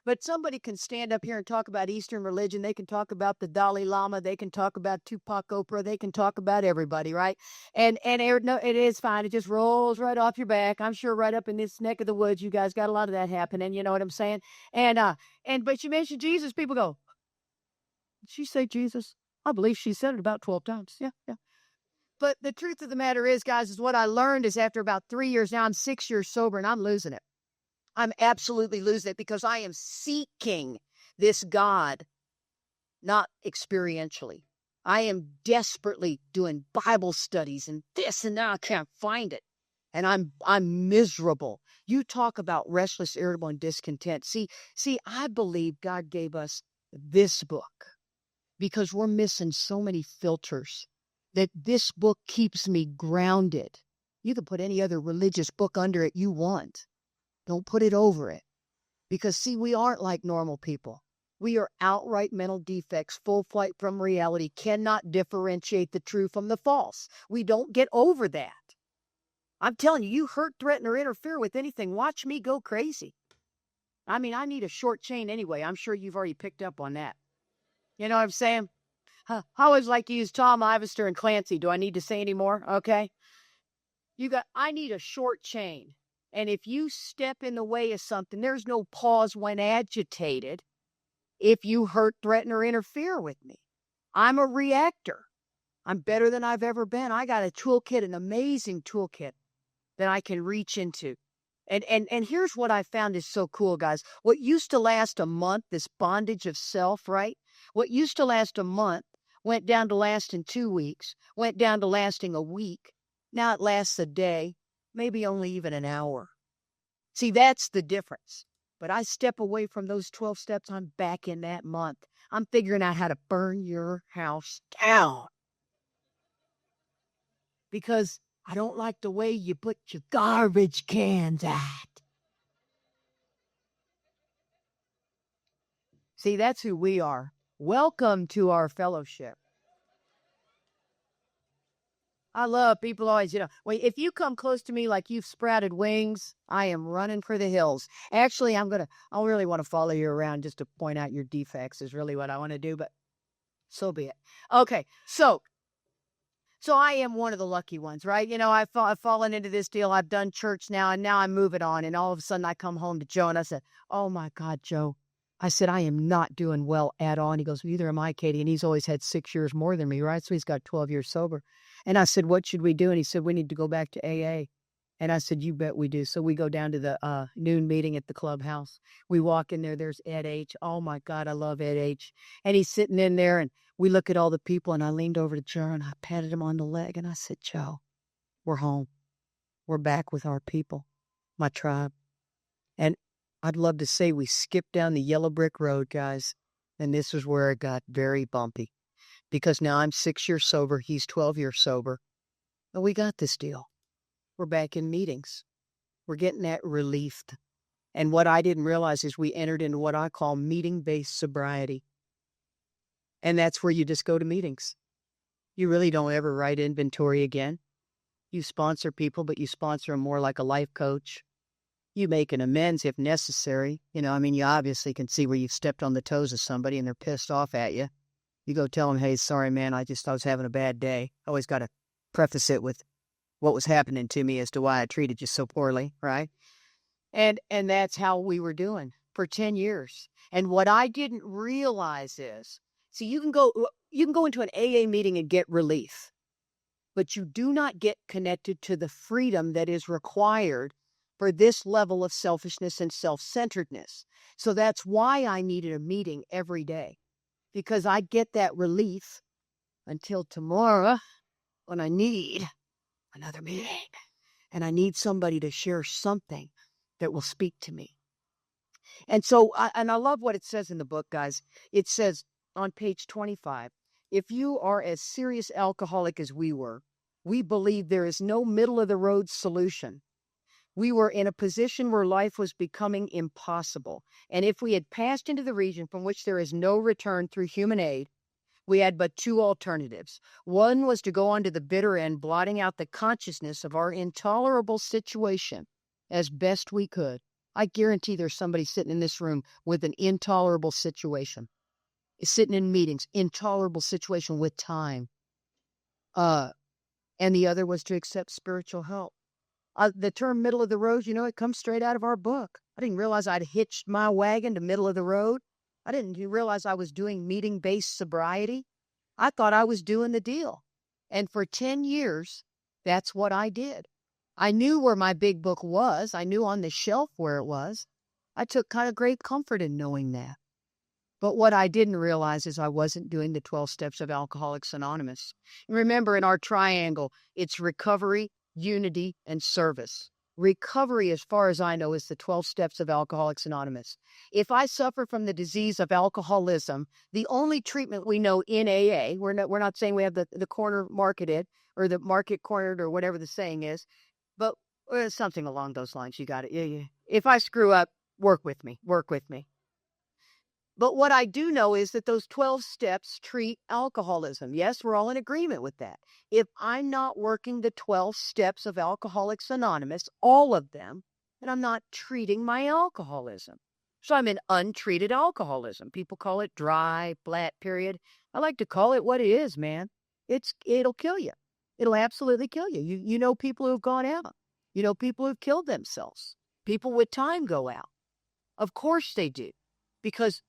But somebody can stand up here and talk about Eastern religion. They can talk about the Dalai Lama. They can talk about Tupac Oprah. They can talk about everybody, right? And it is fine. It just rolls right off your back. I'm sure right up in this neck of the woods, you guys got a lot of that happening. You know what I'm saying? But you mentioned Jesus, people go, she say Jesus? I believe she said it about 12 times. Yeah, yeah. But the truth of the matter is, guys, is what I learned is after about 3 years, now I'm 6 years sober and I'm losing it. I'm absolutely losing it because I am seeking this God, not experientially. I am desperately doing Bible studies and this and that. I can't find it. And I'm miserable. You talk about restless, irritable, and discontent. See, I believe God gave us this book because we're missing so many filters that this book keeps me grounded. You can put any other religious book under it you want. Don't put it over it. Because, see, we aren't like normal people. We are outright mental defects, full flight from reality, cannot differentiate the true from the false. We don't get over that. I'm telling you, you hurt, threaten, or interfere with anything, watch me go crazy. I mean, I need a short chain anyway. I'm sure you've already picked up on that. You know what I'm saying? I always like to use Tom Ivester and Clancy. Do I need to say any more? Okay. I need a short chain. And if you step in the way of something, there's no pause when agitated. If you hurt, threaten, or interfere with me, I'm a reactor. I'm better than I've ever been. I got a toolkit, an amazing toolkit that I can reach into. And here's what I found is so cool, guys. What used to last a month, this bondage of self, right? What used to last a month went down to lasting 2 weeks, went down to lasting a week. Now it lasts a day, maybe only even an hour. See, that's the difference. But I step away from those 12 steps, I'm back in that month. I'm figuring out how to burn your house down. Because I don't like the way you put your garbage cans at. See, that's who we are. Welcome to our fellowship. I love people always, wait, if you come close to me like you've sprouted wings, I am running for the hills. Actually, I'll really want to follow you around just to point out your defects is really what I want to do, but so be it. Okay, so I am one of the lucky ones, right? I've fallen into this deal. I've done church now, and now I'm moving on. And all of a sudden, I come home to Joe, and I said, oh, my God, Joe. I said, I am not doing well at all. And he goes, well, neither am I, Katie. And he's always had 6 years more than me, right? So he's got 12 years sober. And I said, what should we do? And he said, we need to go back to AA. And I said, you bet we do. So we go down to the noon meeting at the clubhouse. We walk in there. There's Ed H. Oh, my God, I love Ed H. And he's sitting in there, and we look at all the people, and I leaned over to Joe, and I patted him on the leg, and I said, Joe, we're home. We're back with our people, my tribe. And I'd love to say we skipped down the yellow brick road, guys. And this is where it got very bumpy. Because now I'm 6 years sober. He's 12 years sober. And we got this deal. We're back in meetings. We're getting that relief. And what I didn't realize is we entered into what I call meeting-based sobriety. And that's where you just go to meetings. You really don't ever write inventory again. You sponsor people, but you sponsor them more like a life coach. You make an amends if necessary. You obviously can see where you've stepped on the toes of somebody and they're pissed off at you. You go tell them, hey, sorry, man, I was having a bad day. I always got to preface it with what was happening to me as to why I treated you so poorly, right? And that's how we were doing for 10 years. And what I didn't realize is, see, you can go into an AA meeting and get relief, but you do not get connected to the freedom that is required for this level of selfishness and self-centeredness. So that's why I needed a meeting every day, because I get that relief until tomorrow when I need another meeting and I need somebody to share something that will speak to me. And so, I love what it says in the book, guys. It says on page 25, if you are as serious alcoholic as we were, we believe there is no middle of the road solution. We were in a position where life was becoming impossible. And if we had passed into the region from which there is no return through human aid, we had but two alternatives. One was to go on to the bitter end, blotting out the consciousness of our intolerable situation as best we could. I guarantee there's somebody sitting in this room with an intolerable situation. Sitting in meetings, intolerable situation with time. And the other was to accept spiritual help. The term middle of the road, it comes straight out of our book. I didn't realize I'd hitched my wagon to middle of the road. I didn't realize I was doing meeting-based sobriety. I thought I was doing the deal. And for 10 years, that's what I did. I knew where my big book was. I knew on the shelf where it was. I took kind of great comfort in knowing that. But what I didn't realize is I wasn't doing the 12 steps of Alcoholics Anonymous. Remember, in our triangle, it's recovery, unity, and service. Recovery, as far as I know, is the 12 steps of Alcoholics Anonymous. If I suffer from the disease of alcoholism, the only treatment we know in AA, we're not saying we have the corner marketed or the market cornered or whatever the saying is, but something along those lines. You got it. Yeah. If I screw up, work with me. But what I do know is that those 12 steps treat alcoholism. Yes, we're all in agreement with that. If I'm not working the 12 steps of Alcoholics Anonymous, all of them, then I'm not treating my alcoholism. So I'm in untreated alcoholism. People call it dry, flat period. I like to call it what it is, man. It'll kill you. It'll absolutely kill you. You know people who've gone out. You know people who've killed themselves. People with time go out. Of course they do. Because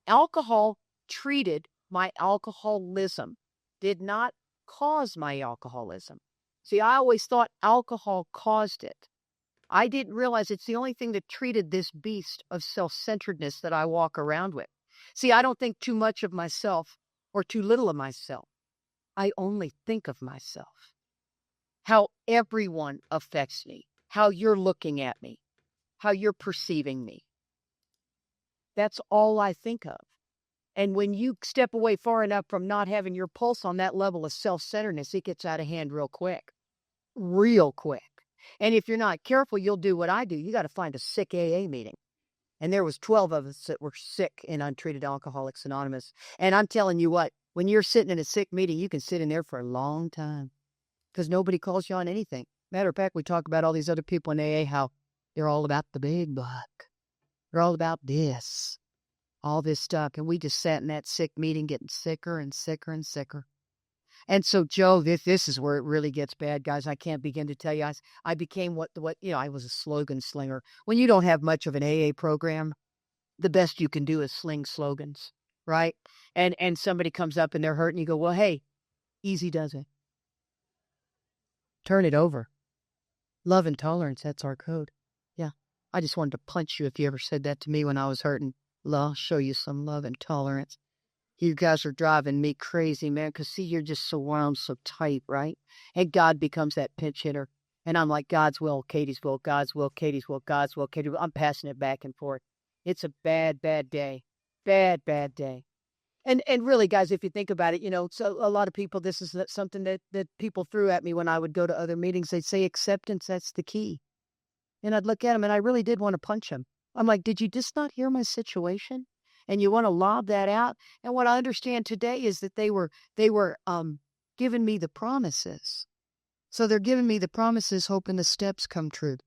alcohol treated my alcoholism, did not cause my alcoholism. See, I always thought alcohol caused it. I didn't realize it's the only thing that treated this beast of self-centeredness that I walk around with. See, I don't think too much of myself or too little of myself. I only think of myself. How everyone affects me, how you're looking at me, how you're perceiving me. That's all I think of. And when you step away far enough from not having your pulse on that level of self-centeredness, it gets out of hand real quick. And if you're not careful, you'll do what I do. You got to find a sick AA meeting. And there was 12 of us that were sick in Untreated Alcoholics Anonymous. And I'm telling you what, when you're sitting in a sick meeting, you can sit in there for a long time because nobody calls you on anything. Matter of fact, we talk about all these other people in AA, how they're all about the big buck. They're all about this. All this stuff. And we just sat in that sick meeting getting sicker and sicker and sicker. And so, Joe, this is where it really gets bad, guys. I can't begin to tell you. I became what I was a slogan slinger. When you don't have much of an AA program, the best you can do is sling slogans, right? And somebody comes up and they're hurt and you go, well, hey, easy does it. Turn it over. Love and tolerance, that's our code. Yeah. I just wanted to punch you if you ever said that to me when I was hurting. I'll show you some love and tolerance. You guys are driving me crazy, man, because see, you're just so wound, so tight, right? And God becomes that pinch hitter. And I'm like, God's will, Katie's will, God's will, Katie's will, God's will, Katie's will. I'm passing it back and forth. It's a bad, bad day. Bad, bad day. And really, guys, if you think about it, so a lot of people, this is something that people threw at me when I would go to other meetings. They'd say acceptance, that's the key. And I'd look at them and I really did want to punch them. I'm like, did you just not hear my situation? And you want to lob that out? And what I understand today is that they were giving me the promises. So they're giving me the promises, hoping the steps come true.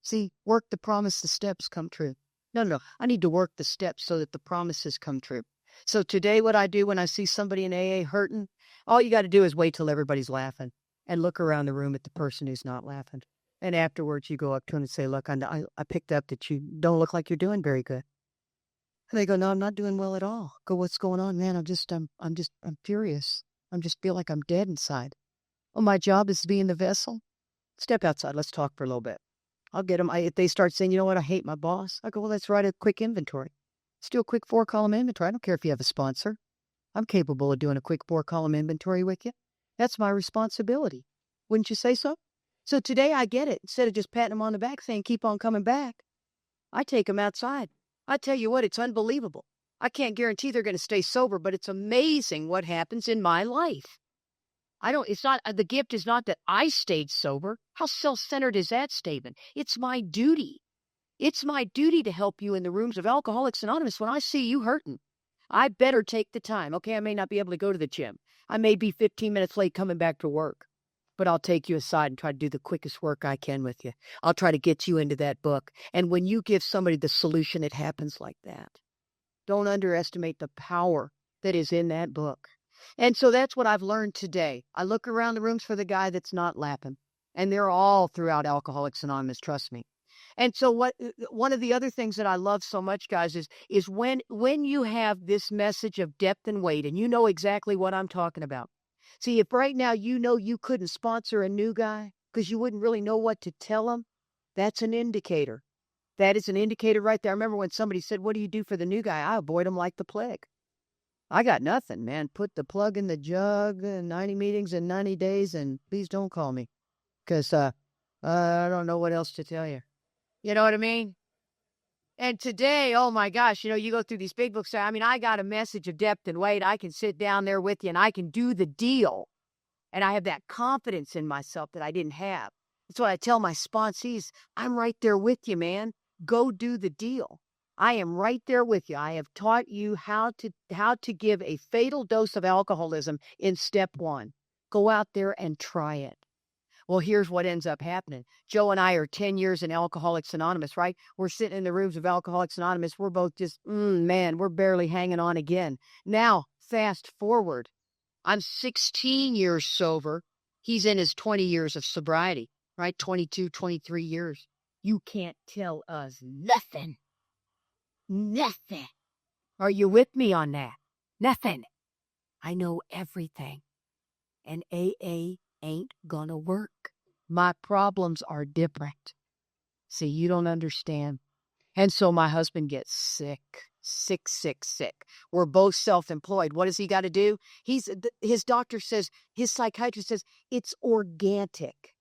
See, work the promise, the steps come true. No. I need to work the steps so that the promises come true. So today what I do when I see somebody in AA hurting, all you got to do is wait till everybody's laughing and look around the room at the person who's not laughing. And afterwards, you go up to them and say, look, I picked up that you don't look like you're doing very good. And they go, no, I'm not doing well at all. Go, what's going on, man? I'm furious. Just feel like I'm dead inside. Oh, my job is to be in the vessel. Step outside. Let's talk for a little bit. I'll get them. If they start saying, you know what, I hate my boss. I go, well, let's write a quick inventory. Let's do a quick 4-column inventory. I don't care if you have a sponsor. I'm capable of doing a quick 4-column inventory with you. That's my responsibility. Wouldn't you say so? So today I get it. Instead of just patting them on the back saying, keep on coming back, I take them outside. I tell you what, it's unbelievable. I can't guarantee they're going to stay sober, but it's amazing what happens in my life. The gift is not that I stayed sober. How self-centered is that statement? It's my duty. It's my duty to help you in the rooms of Alcoholics Anonymous when I see you hurting. I better take the time. Okay, I may not be able to go to the gym. I may be 15 minutes late coming back to work. But I'll take you aside and try to do the quickest work I can with you. I'll try to get you into that book. And when you give somebody the solution, it happens like that. Don't underestimate the power that is in that book. And so that's what I've learned today. I look around the rooms for the guy that's not laughing. And they're all throughout Alcoholics Anonymous, trust me. And so one of the other things that I love so much, guys, is when you have this message of depth and weight, and you know exactly what I'm talking about. See, if right now you know you couldn't sponsor a new guy because you wouldn't really know what to tell him, that's an indicator. That is an indicator right there. I remember when somebody said, "What do you do for the new guy?" I avoid him like the plague. I got nothing, man. Put the plug in the jug, 90 meetings in 90 days, and please don't call me because I don't know what else to tell you. You know what I mean? And today, oh my gosh, you go through these big books. I mean, I got a message of depth and weight. I can sit down there with you and I can do the deal. And I have that confidence in myself that I didn't have. That's what I tell my sponsees. I'm right there with you, man. Go do the deal. I am right there with you. I have taught you how to give a fatal dose of alcoholism in step 1. Go out there and try it. Well, here's what ends up happening. Joe and I are 10 years in Alcoholics Anonymous, right? We're sitting in the rooms of Alcoholics Anonymous. We're both just, man, we're barely hanging on again. Now, fast forward. I'm 16 years sober. He's in his 20 years of sobriety, right? 22, 23 years. You can't tell us nothing. Nothing. Are you with me on that? Nothing. I know everything. And AA ain't gonna work. My problems are different. See, you don't understand. And so my husband gets sick, sick, sick, sick. We're both self-employed. What does he got to do? His doctor says, his psychiatrist says, it's organic.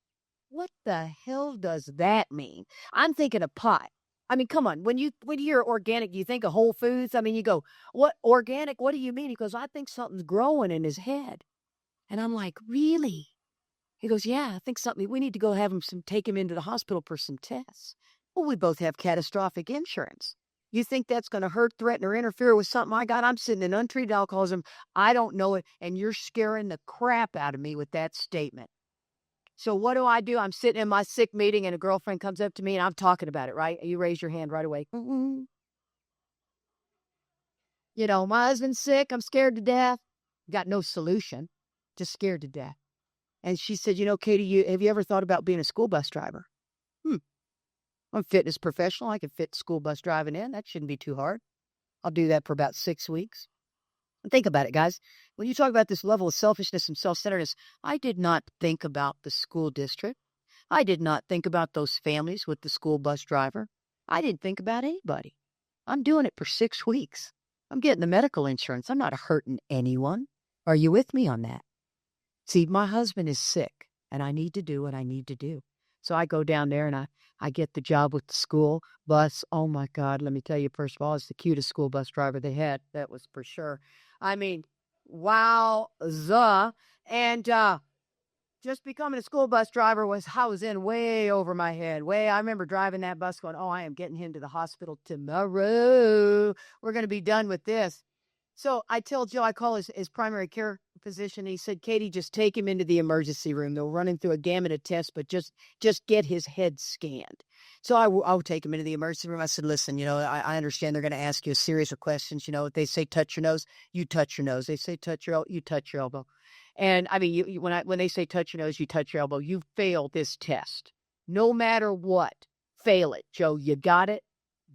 What the hell does that mean? I'm thinking of pot. I mean, come on. When you hear organic, you think of Whole Foods. I mean, you go, what organic? What do you mean? He goes, I think something's growing in his head. And I'm like, really? He goes, yeah, I think something. We need to go have him take him into the hospital for some tests. Well, we both have catastrophic insurance. You think that's going to hurt, threaten, or interfere with something I got? I'm sitting in untreated alcoholism. I don't know it, and you're scaring the crap out of me with that statement. So what do? I'm sitting in my sick meeting, and a girlfriend comes up to me, and I'm talking about it, right? You raise your hand right away. My husband's sick. I'm scared to death. Got no solution. Just scared to death. And she said, Katie, have you ever thought about being a school bus driver? I'm a fitness professional. I can fit school bus driving in. That shouldn't be too hard. I'll do that for about 6 weeks. And think about it, guys. When you talk about this level of selfishness and self-centeredness, I did not think about the school district. I did not think about those families with the school bus driver. I didn't think about anybody. I'm doing it for 6 weeks. I'm getting the medical insurance. I'm not hurting anyone. Are you with me on that? See, my husband is sick, and I need to do what I need to do. So I go down there, and I get the job with the school bus. Oh, my God. Let me tell you, first of all, it's the cutest school bus driver they had. That was for sure. I mean, wowza. And just becoming a school bus driver I was in way over my head. I remember driving that bus going, oh, I am getting him to the hospital tomorrow. We're going to be done with this. So I tell Joe, I call his primary care physician. And he said, Katie, just take him into the emergency room. They'll run him through a gamut of tests, but just get his head scanned. So I'll take him into the emergency room. I said, listen, I understand they're going to ask you a series of questions. They say touch your nose, you touch your nose. They say touch your elbow, you touch your elbow. And I mean, when they say touch your nose, you touch your elbow. You fail this test, no matter what. Fail it, Joe. You got it,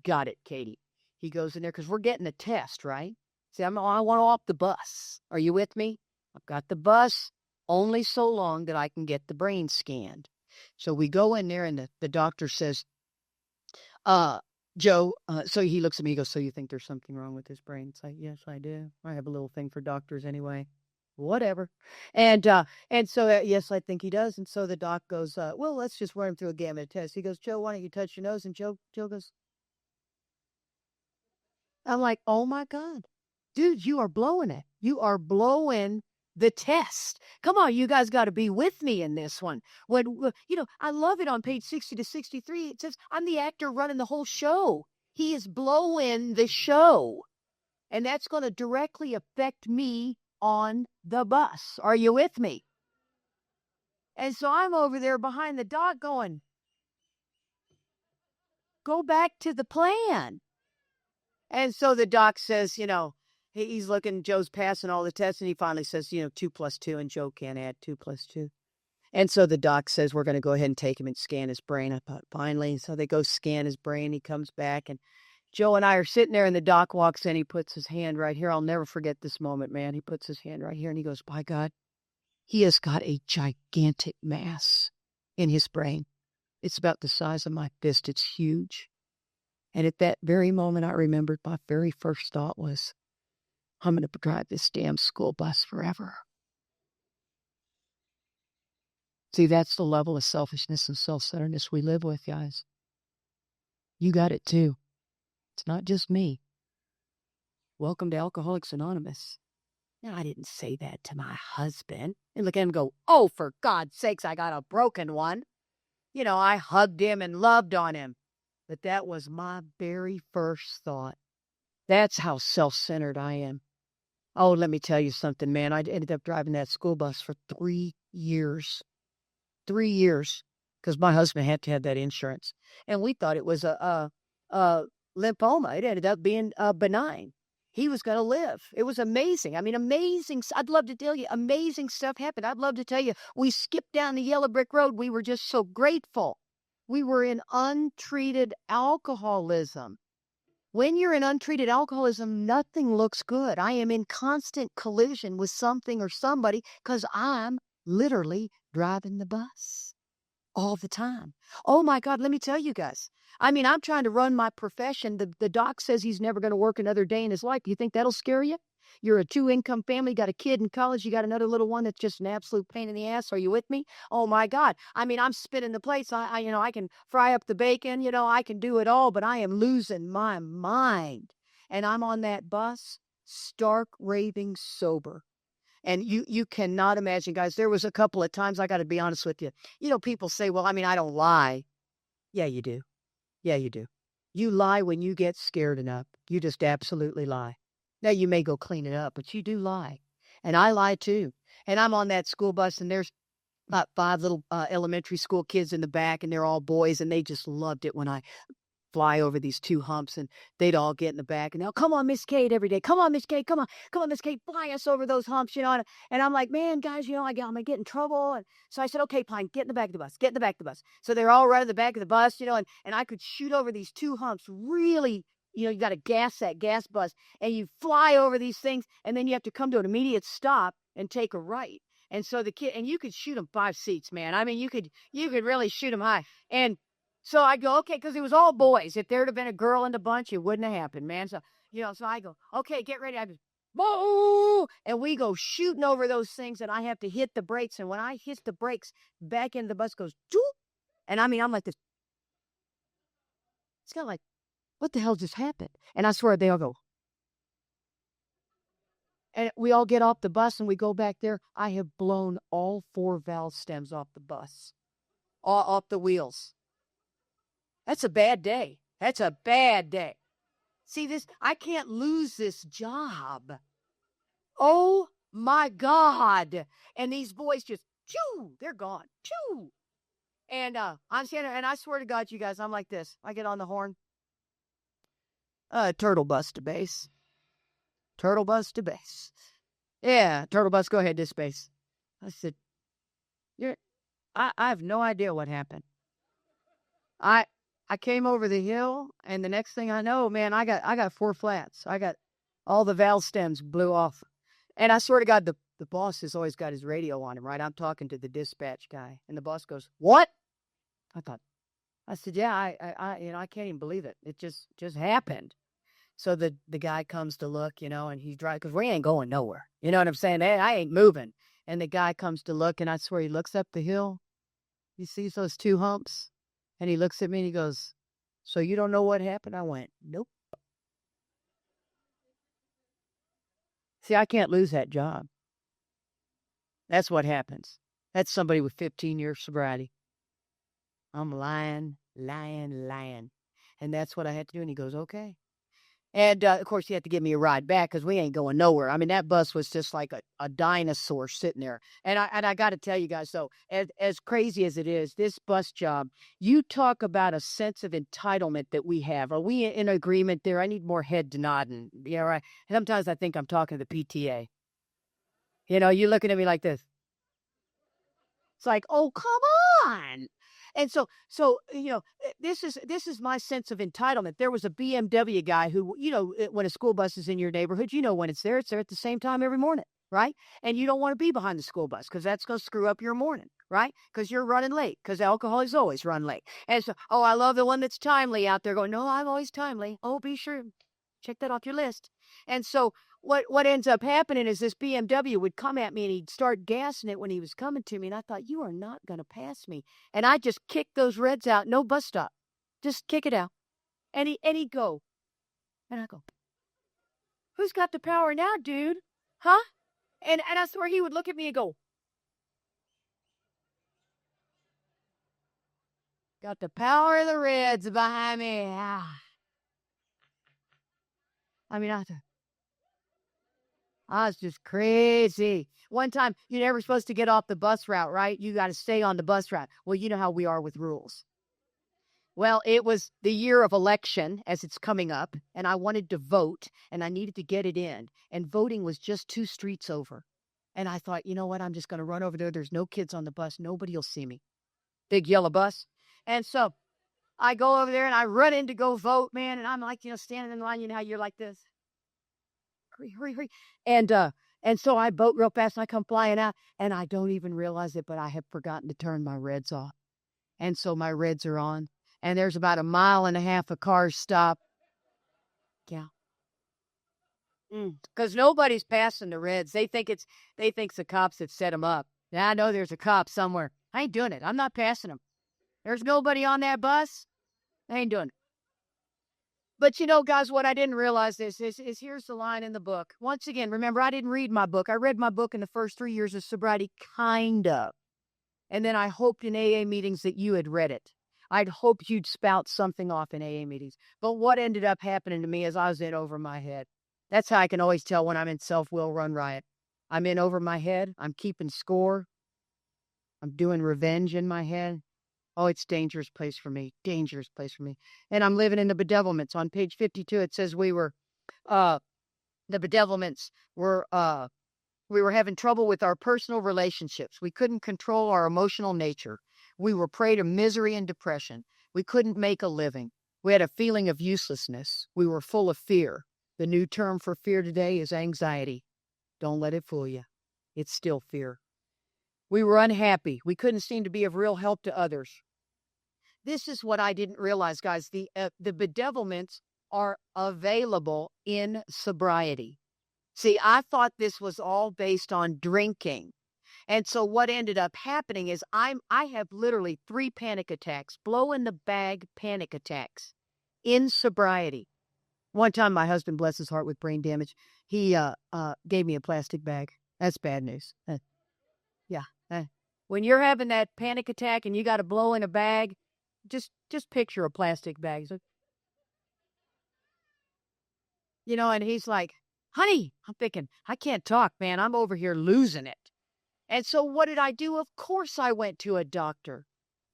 Katie. He goes in there because we're getting a test, right? See, I want off the bus. Are you with me? I've got the bus only so long that I can get the brain scanned. So we go in there, and the doctor says, Joe, so he looks at me, he goes, so you think there's something wrong with his brain? It's like, yes, I do. I have a little thing for doctors anyway. Whatever. And so, yes, I think he does. And so the doc goes, well, let's just run him through a gamut of tests. He goes, Joe, why don't you touch your nose? And Joe goes, I'm like, oh my God. Dude, you are blowing it. You are blowing the test. Come on, you guys got to be with me in this one. I love it on page 60 to 63. It says, I'm the actor running the whole show. He is blowing the show. And that's going to directly affect me on the bus. Are you with me? And so I'm over there behind the doc going, go back to the plan. And so the doc says, he's looking, Joe's passing all the tests, and he finally says, 2 + 2, and Joe can't add 2 + 2. And so the doc says, we're going to go ahead and take him and scan his brain. I thought, finally. So they go scan his brain. He comes back, and Joe and I are sitting there, and the doc walks in. He puts his hand right here. I'll never forget this moment, man. He puts his hand right here, and he goes, by God, he has got a gigantic mass in his brain. It's about the size of my fist. It's huge. And at that very moment, I remembered my very first thought was, I'm going to drive this damn school bus forever. See, that's the level of selfishness and self-centeredness we live with, guys. You got it too. It's not just me. Welcome to Alcoholics Anonymous. Now, I didn't say that to my husband. And look at him go, oh, for God's sakes, I got a broken one. You know, I hugged him and loved on him. But that was my very first thought. That's how self-centered I am. Oh, let me tell you something, man. I ended up driving that school bus for 3 years. 3 years. Because my husband had to have that insurance. And we thought it was a lymphoma. It ended up being benign. He was going to live. It was amazing. I mean, amazing. I'd love to tell you, amazing stuff happened. I'd love to tell you, we skipped down the yellow brick road. We were just so grateful. We were in untreated alcoholism. When you're in untreated alcoholism, nothing looks good. I am in constant collision with something or somebody because I'm literally driving the bus all the time. Oh my God, let me tell you guys. I mean, I'm trying to run my profession. The doc says he's never going to work another day in his life. You think that'll scare you? You're a 2-income family, got a kid in college, you got another little one that's just an absolute pain in the ass. Are you with me? Oh my God. I mean, I'm spinning the plates. I can fry up the bacon, I can do it all, but I am losing my mind. And I'm on that bus, stark raving sober. And you cannot imagine, guys, there was a couple of times, I got to be honest with you. People say, well, I mean, I don't lie. Yeah, you do. Yeah, you do. You lie when you get scared enough. You just absolutely lie. Now, you may go clean it up, but you do lie. And I lie too. And I'm on that school bus, and there's about 5 little elementary school kids in the back, and they're all boys, and they just loved it when I fly over these 2 humps, and they'd all get in the back, and they'll, come on, Miss Kate, every day. Come on, Miss Kate, come on, Miss Kate, fly us over those humps, and I'm like, man, guys, I'm gonna get in trouble. And so I said, okay, fine, get in the back of the bus, get in the back of the bus. So they're all right in the back of the bus, and I could shoot over these 2 humps really. You got to gas that gas bus, and you fly over these things, and then you have to come to an immediate stop and take a right. And so the kid, and you could shoot them 5 seats, man. I mean, you could really shoot them high. And so I go, okay, because it was all boys. If there'd have been a girl in the bunch, it wouldn't have happened, man. So, so I go, okay, get ready. I just, boo! And we go shooting over those things, and I have to hit the brakes. And when I hit the brakes, back end of the bus goes, doop! And I mean, I'm like this. It's kind of like, what the hell just happened? And I swear they all go. And we all get off the bus, and we go back there. I have blown all 4 valve stems off the bus, all off the wheels. That's a bad day. That's a bad day. See this? I can't lose this job. Oh my God. And these boys just, choo, they're gone. Choo. And I'm standing, and I swear to God, you guys, I'm like this. I get on the horn. Turtle bus to base. Turtle bus to base. Yeah, turtle bus, go ahead to base. I said, I have no idea what happened. I came over the hill, and the next thing I know, man, I got 4 flats. I got all the valve stems blew off. And I swear to God, the boss has always got his radio on him, right? I'm talking to the dispatch guy, and the boss goes, what? I said, yeah, I can't even believe it. It just happened. So the guy comes to look, and he's driving, because we ain't going nowhere. You know what I'm saying? Hey, I ain't moving. And the guy comes to look, and I swear he looks up the hill. He sees those 2 humps, and he looks at me, and he goes, so you don't know what happened? I went, nope. See, I can't lose that job. That's what happens. That's somebody with 15 years sobriety. I'm lying. And that's what I had to do. And he goes, okay. And, of course, he had to give me a ride back because we ain't going nowhere. I mean, that bus was just like a dinosaur sitting there. And I got to tell you guys, so as crazy as it is, this bus job, you talk about a sense of entitlement that we have. Are we in agreement there? I need more head nodding. Yeah, right. Sometimes I think I'm talking to the PTA. You're looking at me like this. It's like, oh, come on. And this is my sense of entitlement. There was a BMW guy who, when a school bus is in your neighborhood, when it's there at the same time every morning, right? And you don't want to be behind the school bus because that's going to screw up your morning, right? Because you're running late because alcoholics always run late. And so, oh, I love the one that's timely out there going, no, I'm always timely. Oh, be sure, check that off your list. And so what ends up happening is this BMW would come at me and he'd start gassing it when he was coming to me. And I thought, you are not going to pass me. And I just kick those reds out. No bus stop. Just kick it out. And he'd go. And I go, who's got the power now, dude? Huh? And I swear he would look at me and go, got the power of the reds behind me. Ah. I mean, I was just crazy. One time, you're never supposed to get off the bus route, right? You got to stay on the bus route. Well, you know how we are with rules. Well, it was the year of election as it's coming up, and I wanted to vote, and I needed to get it in. And voting was just 2 streets over. And I thought, you know what? I'm just going to run over there. There's no kids on the bus. Nobody will see me. Big yellow bus. And so I go over there, and I run in to go vote, man. And I'm like, standing in line. You know how you're like this? Hurry, hurry, hurry. And so I boat real fast and I come flying out and I don't even realize it, but I have forgotten to turn my reds off. And so my reds are on and there's about 1.5 miles of cars stop. Yeah. Because nobody's passing the reds. They think it's the cops that set them up. Yeah, I know there's a cop somewhere. I ain't doing it. I'm not passing them. There's nobody on that bus. I ain't doing it. But guys, what I didn't realize is here's the line in the book. Once again, remember, I didn't read my book. I read my book in the first 3 years of sobriety, kind of. And then I hoped in AA meetings that you had read it. I'd hoped you'd spout something off in AA meetings. But what ended up happening to me is I was in over my head. That's how I can always tell when I'm in self-will run riot. I'm in over my head. I'm keeping score. I'm doing revenge in my head. Oh, it's a dangerous place for me. Dangerous place for me. And I'm living in the bedevilments. On page 52, it says the bedevilments we were having trouble with our personal relationships. We couldn't control our emotional nature. We were prey to misery and depression. We couldn't make a living. We had a feeling of uselessness. We were full of fear. The new term for fear today is anxiety. Don't let it fool you. It's still fear. We were unhappy. We couldn't seem to be of real help to others. This is what I didn't realize, guys. The bedevilments are available in sobriety. See, I thought this was all based on drinking. And so what ended up happening is I have literally 3 panic attacks, blow in the bag panic attacks in sobriety. One time my husband, bless his heart, with brain damage, he gave me a plastic bag. That's bad news. Yeah. When you're having that panic attack and you got to blow in a bag, just picture a plastic bag. So, and he's like, honey, I'm thinking, I can't talk, man. I'm over here losing it. And so what did I do? Of course I went to a doctor.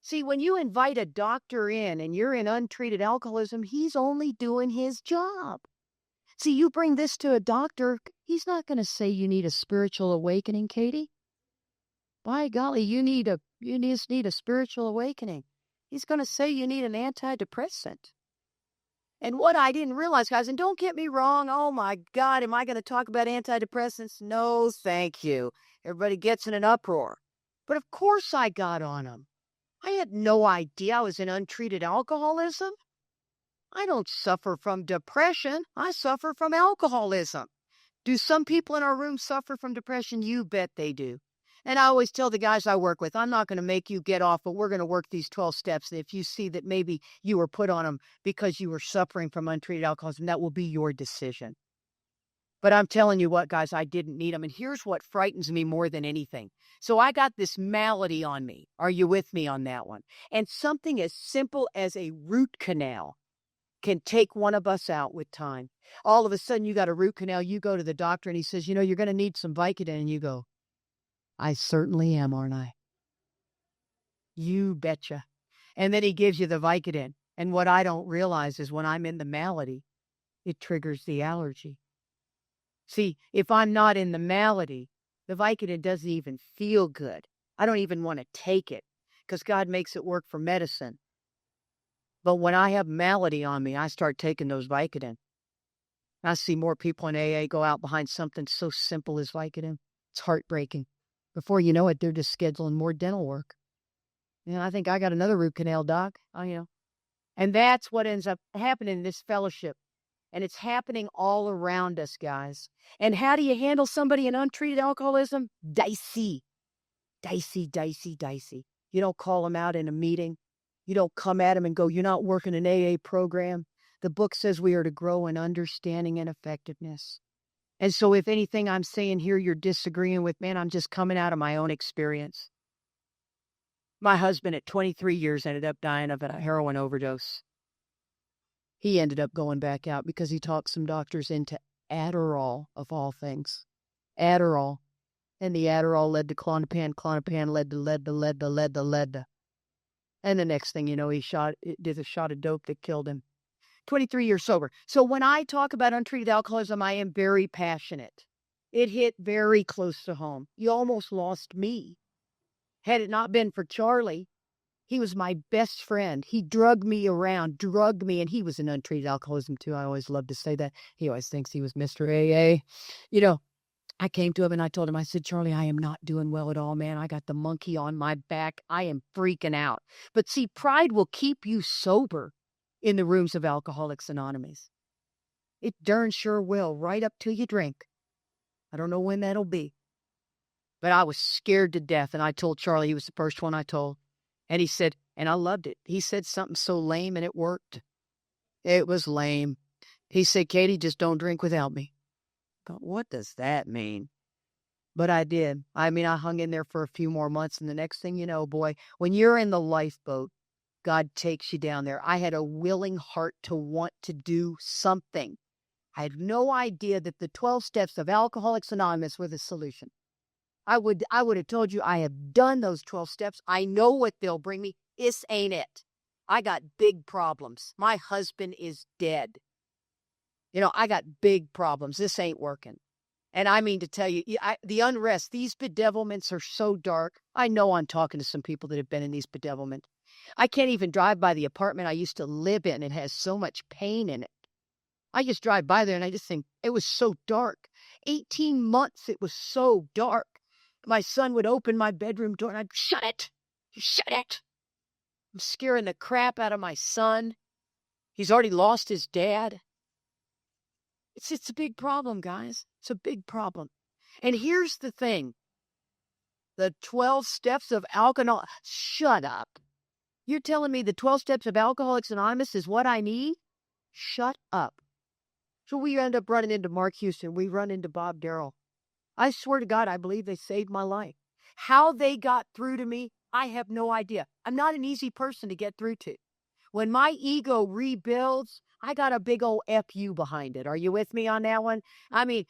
See, when you invite a doctor in and you're in untreated alcoholism, he's only doing his job. See, you bring this to a doctor, he's not going to say you need a spiritual awakening, Katie. By golly, you just need a spiritual awakening. He's going to say you need an antidepressant. And what I didn't realize, guys, and don't get me wrong, oh my God, am I going to talk about antidepressants? No, thank you. Everybody gets in an uproar. But of course I got on them. I had no idea I was in untreated alcoholism. I don't suffer from depression. I suffer from alcoholism. Do some people in our room suffer from depression? You bet they do. And I always tell the guys I work with, I'm not going to make you get off, but we're going to work these 12 steps. And if you see that maybe you were put on them because you were suffering from untreated alcoholism, that will be your decision. But I'm telling you what, guys, I didn't need them. And here's what frightens me more than anything. So I got this malady on me. Are you with me on that one? And something as simple as a root canal can take one of us out with time. All of a sudden, you got a root canal. You go to the doctor and he says, you're going to need some Vicodin. And you go, I certainly am, aren't I? You betcha. And then he gives you the Vicodin. And what I don't realize is when I'm in the malady, it triggers the allergy. See, if I'm not in the malady, the Vicodin doesn't even feel good. I don't even want to take it because God makes it work for medicine. But when I have malady on me, I start taking those Vicodin. I see more people in AA go out behind something so simple as Vicodin. It's heartbreaking. Before you know it, they're just scheduling more dental work. I think I got another root canal, doc. And that's what ends up happening in this fellowship. And it's happening all around us, guys. And how do you handle somebody in untreated alcoholism? Dicey. Dicey, dicey, dicey. You don't call them out in a meeting. You don't come at them and go, you're not working an AA program. The book says we are to grow in understanding and effectiveness. And so if anything I'm saying here you're disagreeing with, man, I'm just coming out of my own experience. My husband at 23 years ended up dying of a heroin overdose. He ended up going back out because he talked some doctors into Adderall, of all things. Adderall. And the Adderall led to Klonopin. Klonopin led to lead. And the next thing you know, he did a shot of dope that killed him. 23 years sober. So when I talk about untreated alcoholism, I am very passionate. It hit very close to home. You almost lost me. Had it not been for Charlie, he was my best friend. He drugged me around, and he was in untreated alcoholism too. I always love to say that. He always thinks he was Mr. AA. I came to him and I told him, I said, Charlie, I am not doing well at all, man. I got the monkey on my back. I am freaking out. But see, pride will keep you sober in the rooms of Alcoholics Anonymous. It darn sure will, right up till you drink. I don't know when that'll be. But I was scared to death, and I told Charlie, he was the first one I told. And he said, and I loved it. He said something so lame, and it worked. It was lame. He said, Katie, just don't drink without me. I thought, what does that mean? But I did. I hung in there for a few more months, and the next thing you know, boy, when you're in the lifeboat, God takes you down there. I had a willing heart to want to do something. I had no idea that the 12 steps of Alcoholics Anonymous were the solution. I would have told you I have done those 12 steps. I know what they'll bring me. This ain't it. I got big problems. My husband is dead. I got big problems. This ain't working. And I mean to tell you, the unrest, these bedevilments are so dark. I know I'm talking to some people that have been in these bedevilments. I can't even drive by the apartment I used to live in. It has so much pain in it. I just drive by there and I just think it was so dark. 18 months, it was so dark. My son would open my bedroom door and I'd shut it. Shut it. I'm scaring the crap out of my son. He's already lost his dad. It's a big problem, guys. It's a big problem. And here's the thing. The 12 steps of alcohol. Shut up. You're telling me the 12 steps of Alcoholics Anonymous is what I need? Shut up. So we end up running into Mark Houston. We run into Bob Darrell. I swear to God, I believe they saved my life. How they got through to me, I have no idea. I'm not an easy person to get through to. When my ego rebuilds, I got a big old FU behind it. Are you with me on that one? And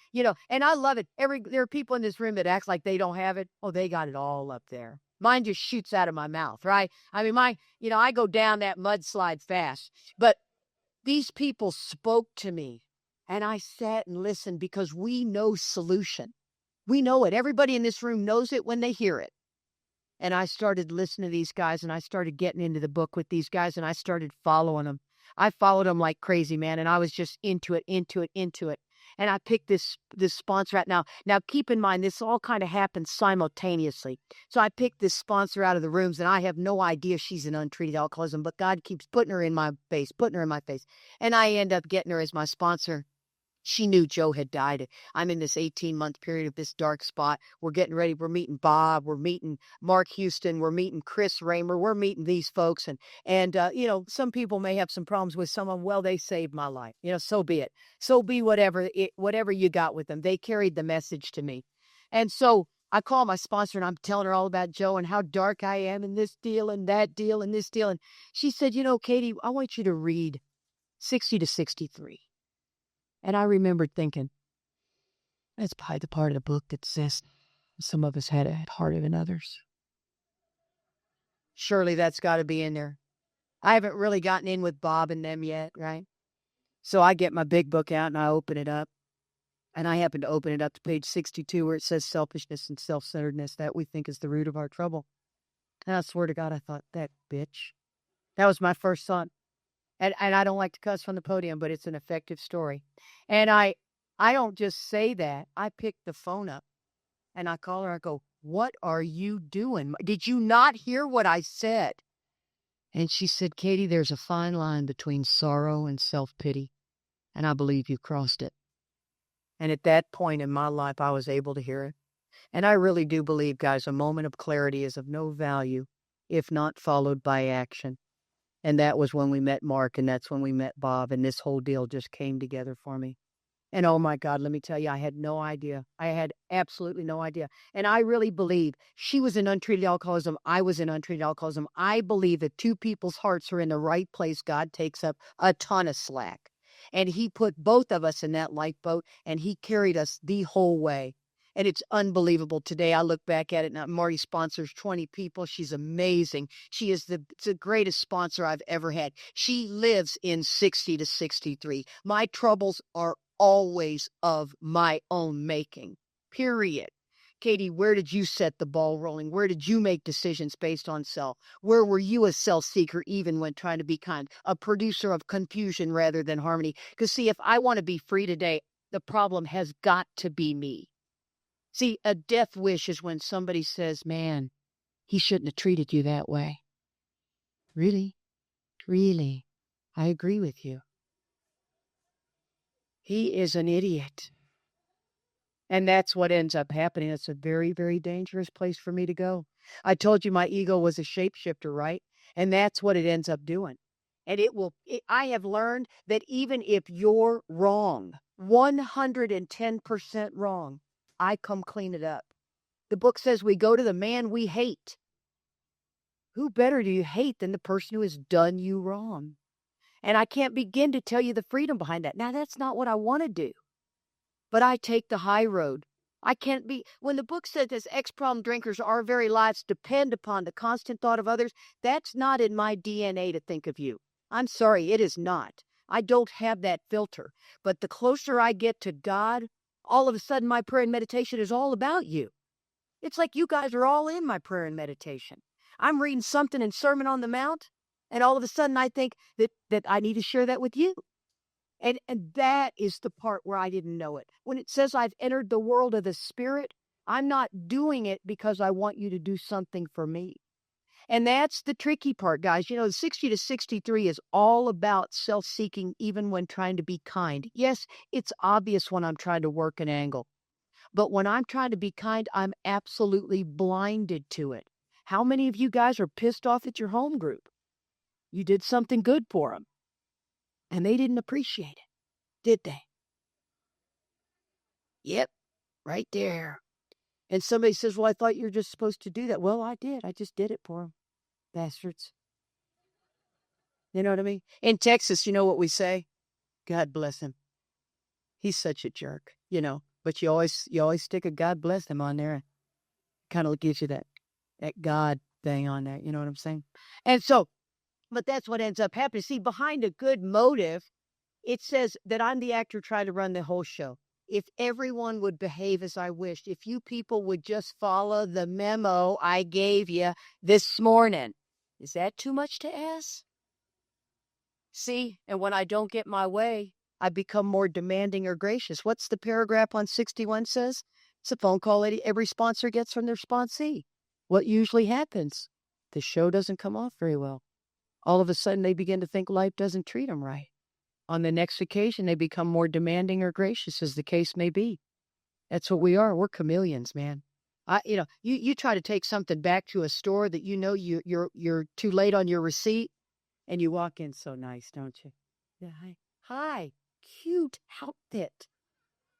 I love it. There are people in this room that act like they don't have it. Oh, they got it all up there. Mine just shoots out of my mouth, right? I go down that mudslide fast. But these people spoke to me, and I sat and listened because we know solution. We know it. Everybody in this room knows it when they hear it. And I started listening to these guys, and I started getting into the book with these guys, and I started following them. I followed them like crazy, man, and I was just into it. And I picked this sponsor out. Now keep in mind, this all kind of happened simultaneously. So I picked this sponsor out of the rooms, and I have no idea she's in untreated alcoholism, but God keeps putting her in my face. And I end up getting her as my sponsor. She knew Joe had died. I'm in this 18-month period of this dark spot. We're getting ready. We're meeting Bob. We're meeting Mark Houston. We're meeting Chris Raymer. We're meeting these folks. And some people may have some problems with someone. Well, they saved my life. So be it. So be whatever you got with them. They carried the message to me. And so I call my sponsor and I'm telling her all about Joe and how dark I am in this deal and that deal and this deal. And she said, Katie, I want you to read 60 to 63. And I remembered thinking, that's probably the part of the book that says some of us had it harder than others. Surely that's got to be in there. I haven't really gotten in with Bob and them yet, right? So I get my big book out and I open it up. And I happened to open it up to page 62 where it says selfishness and self-centeredness, that we think is the root of our trouble. And I swear to God, I thought, that bitch. That was my first thought. And I don't like to cuss from the podium, but it's an effective story. And I don't just say that. I pick the phone up and I call her. I go, "What are you doing? Did you not hear what I said?" And she said, "Katie, there's a fine line between sorrow and self-pity, and I believe you crossed it." And at that point in my life, I was able to hear it. And I really do believe, guys, a moment of clarity is of no value if not followed by action. And that was when we met Mark, and that's when we met Bob, and this whole deal just came together for me. And oh my God, let me tell you, I had no idea. I had absolutely no idea. And I really believe she was in untreated alcoholism. I was in untreated alcoholism. I believe that two people's hearts are in the right place. God takes up a ton of slack. And he put both of us in that lifeboat, and he carried us the whole way. And it's unbelievable. Today, I look back at it now. Marty sponsors 20 people. She's amazing. She is the greatest sponsor I've ever had. She lives in 60 to 63. My troubles are always of my own making, period. Katie, where did you set the ball rolling? Where did you make decisions based on self? Where were you a self-seeker even when trying to be kind? A producer of confusion rather than harmony? Because see, if I want to be free today, the problem has got to be me. See, a death wish is when somebody says, "Man, he shouldn't have treated you that way." Really? Really? I agree with you. He is an idiot. And that's what ends up happening. It's a very, very dangerous place for me to go. I told you my ego was a shapeshifter, right? And that's what it ends up doing. And I have learned that even if you're wrong, 110% wrong, I come clean it up. The book says we go to the man we hate. Who better do you hate than the person who has done you wrong? And I can't begin to tell you the freedom behind that. Now, that's not what I want to do, but I take the high road. I can't be, when the book says this, ex-problem drinkers, our very lives depend upon the constant thought of others, that's not in my DNA to think of you. I'm sorry, it is not. I don't have that filter. But the closer I get to God, all of a sudden my prayer and meditation is all about you. It's like you guys are all in my prayer and meditation. I'm reading something in Sermon on the Mount, and all of a sudden I think that I need to share that with you. And that is the part where I didn't know it. When it says I've entered the world of the Spirit, I'm not doing it because I want you to do something for me. And that's the tricky part, guys. You know, 60 to 63 is all about self-seeking, even when trying to be kind. Yes, it's obvious when I'm trying to work an angle. But when I'm trying to be kind, I'm absolutely blinded to it. How many of you guys are pissed off at your home group? You did something good for them, and they didn't appreciate it, did they? Yep, right there. And somebody says, "Well, I thought you were just supposed to do that." Well, I did. I just did it for them. Bastards. You know what I mean? In Texas, you know what we say? God bless him. He's such a jerk, you know. But you always stick a God bless him on there. Kind of gives you that God thing on there. You know what I'm saying? And so, but that's what ends up happening. See, behind a good motive, it says that I'm the actor trying to run the whole show. If everyone would behave as I wished, if you people would just follow the memo I gave you this morning, is that too much to ask? See, and when I don't get my way, I become more demanding or gracious. What's the paragraph on 61 says? It's a phone call every sponsor gets from their sponsee. What usually happens? The show doesn't come off very well. All of a sudden, they begin to think life doesn't treat them right. On the next occasion, they become more demanding or gracious, as the case may be. That's what we are. We're chameleons, man. You try to take something back to a store that you know you're too late on your receipt, and you walk in so nice, don't you? Yeah, hi, cute outfit.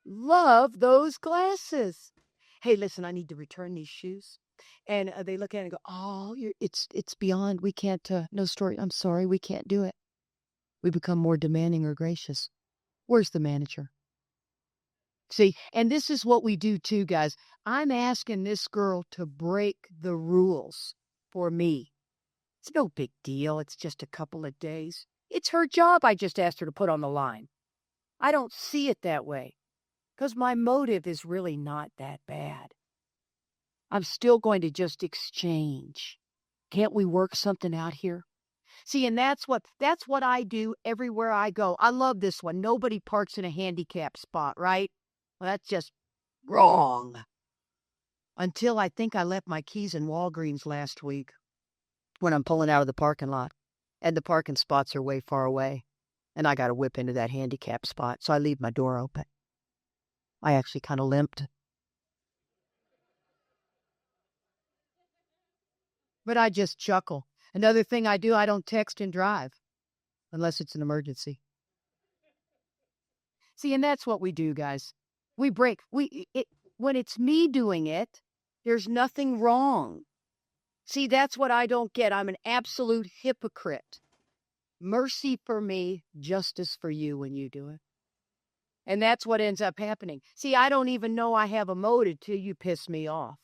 Love those glasses. Hey, listen, I need to return these shoes. And they look at it and go, "Oh, it's beyond. We can't. No story. I'm sorry, we can't do it." We become more demanding or gracious. Where's the manager? See, and this is what we do too, guys. I'm asking this girl to break the rules for me. It's no big deal. It's just a couple of days. It's her job I just asked her to put on the line. I don't see it that way. because my motive is really not that bad. I'm still going to just exchange. Can't we work something out here? See, and that's what I do everywhere I go. I love this one. Nobody parks in a handicap spot, right? Well, that's just wrong. Until I think I left my keys in Walgreens last week when I'm pulling out of the parking lot, and the parking spots are way far away, and I got to whip into that handicap spot, so I leave my door open. I actually kind of limped. But I just chuckle. Another thing I do, I don't text and drive unless it's an emergency. See, and that's what we do, guys. We break. When it's me doing it, there's nothing wrong. See, that's what I don't get. I'm an absolute hypocrite. Mercy for me, justice for you when you do it. And that's what ends up happening. See, I don't even know I have a motive till you piss me off.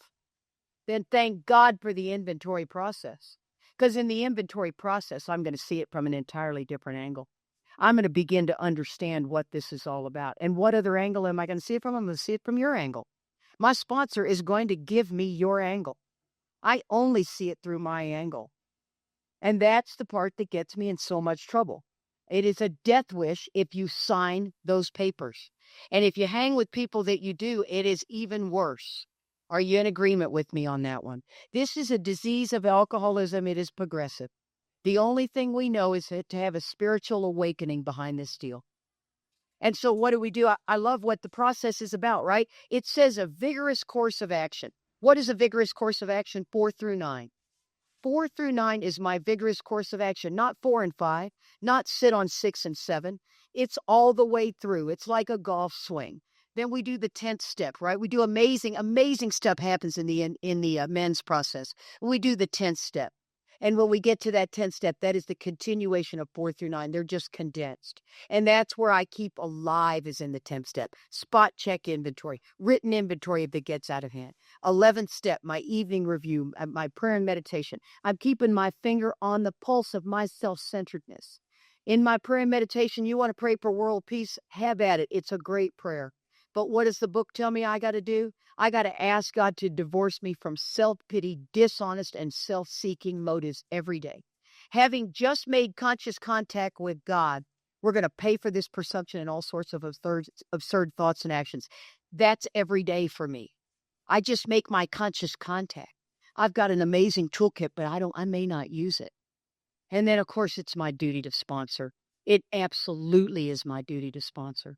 Then thank God for the inventory process. Because in the inventory process, I'm going to see it from an entirely different angle. I'm going to begin to understand what this is all about. And what other angle am I going to see it from? I'm going to see it from your angle. My sponsor is going to give me your angle. I only see it through my angle. And that's the part that gets me in so much trouble. It is a death wish if you sign those papers. And if you hang with people that you do, it is even worse. Are you in agreement with me on that one? This is a disease of alcoholism. It is progressive. The only thing we know is to have a spiritual awakening behind this deal. And so what do? I love what the process is about, right? It says a vigorous course of action. What is a vigorous course of action? 4 through 9. 4 through 9 is my vigorous course of action, not 4 and 5, not sit on 6 and 7. It's all the way through. It's like a golf swing. Then we do the 10th step, right? We do amazing stuff happens in the men's process. We do the 10th step. And when we get to that 10th step, that is the continuation of 4 through 9. They're just condensed. And that's where I keep alive is in the 10th step. Spot check inventory, written inventory if it gets out of hand. 11th step, my evening review, my prayer and meditation. I'm keeping my finger on the pulse of my self-centeredness. In my prayer and meditation, you want to pray for world peace? Have at it. It's a great prayer. But what does the book tell me I got to do? I got to ask God to divorce me from self-pity, dishonest, and self-seeking motives every day. Having just made conscious contact with God, we're going to pay for this presumption and all sorts of absurd thoughts and actions. That's every day for me. I just make my conscious contact. I've got an amazing toolkit, but I may not use it. And then, of course, it's my duty to sponsor. It absolutely is my duty to sponsor.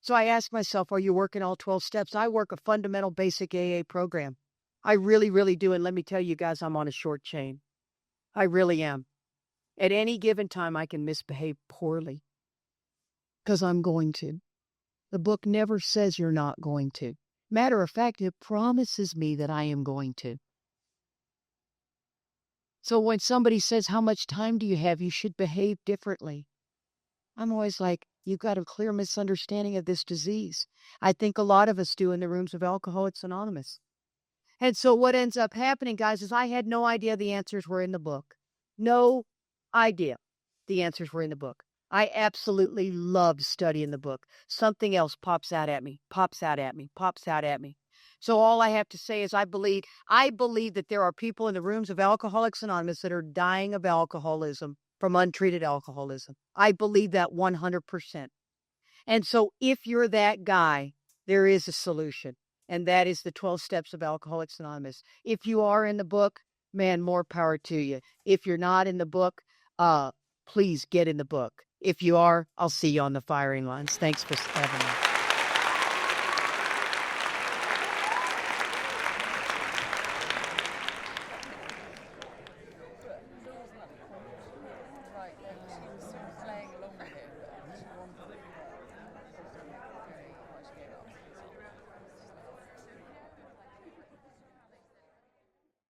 So I ask myself, are you working all 12 steps? I work a fundamental basic AA program. I really, really do. And let me tell you guys, I'm on a short chain. I really am. At any given time, I can misbehave poorly because I'm going to. The book never says you're not going to. Matter of fact, it promises me that I am going to. So when somebody says, how much time do you have? You should behave differently. I'm always like, you've got a clear misunderstanding of this disease. I think a lot of us do in the rooms of Alcoholics Anonymous. And so what ends up happening, guys, is I had no idea the answers were in the book. No idea the answers were in the book. I absolutely loved studying the book. Something else pops out at me, pops out at me, pops out at me. So all I have to say is I believe that there are people in the rooms of Alcoholics Anonymous that are dying of alcoholism from untreated alcoholism. I believe that 100%. And so if you're that guy, there is a solution. And that is the 12 steps of Alcoholics Anonymous. If you are in the book, man, more power to you. If you're not in the book, please get in the book. If you are, I'll see you on the firing lines. Thanks for having me.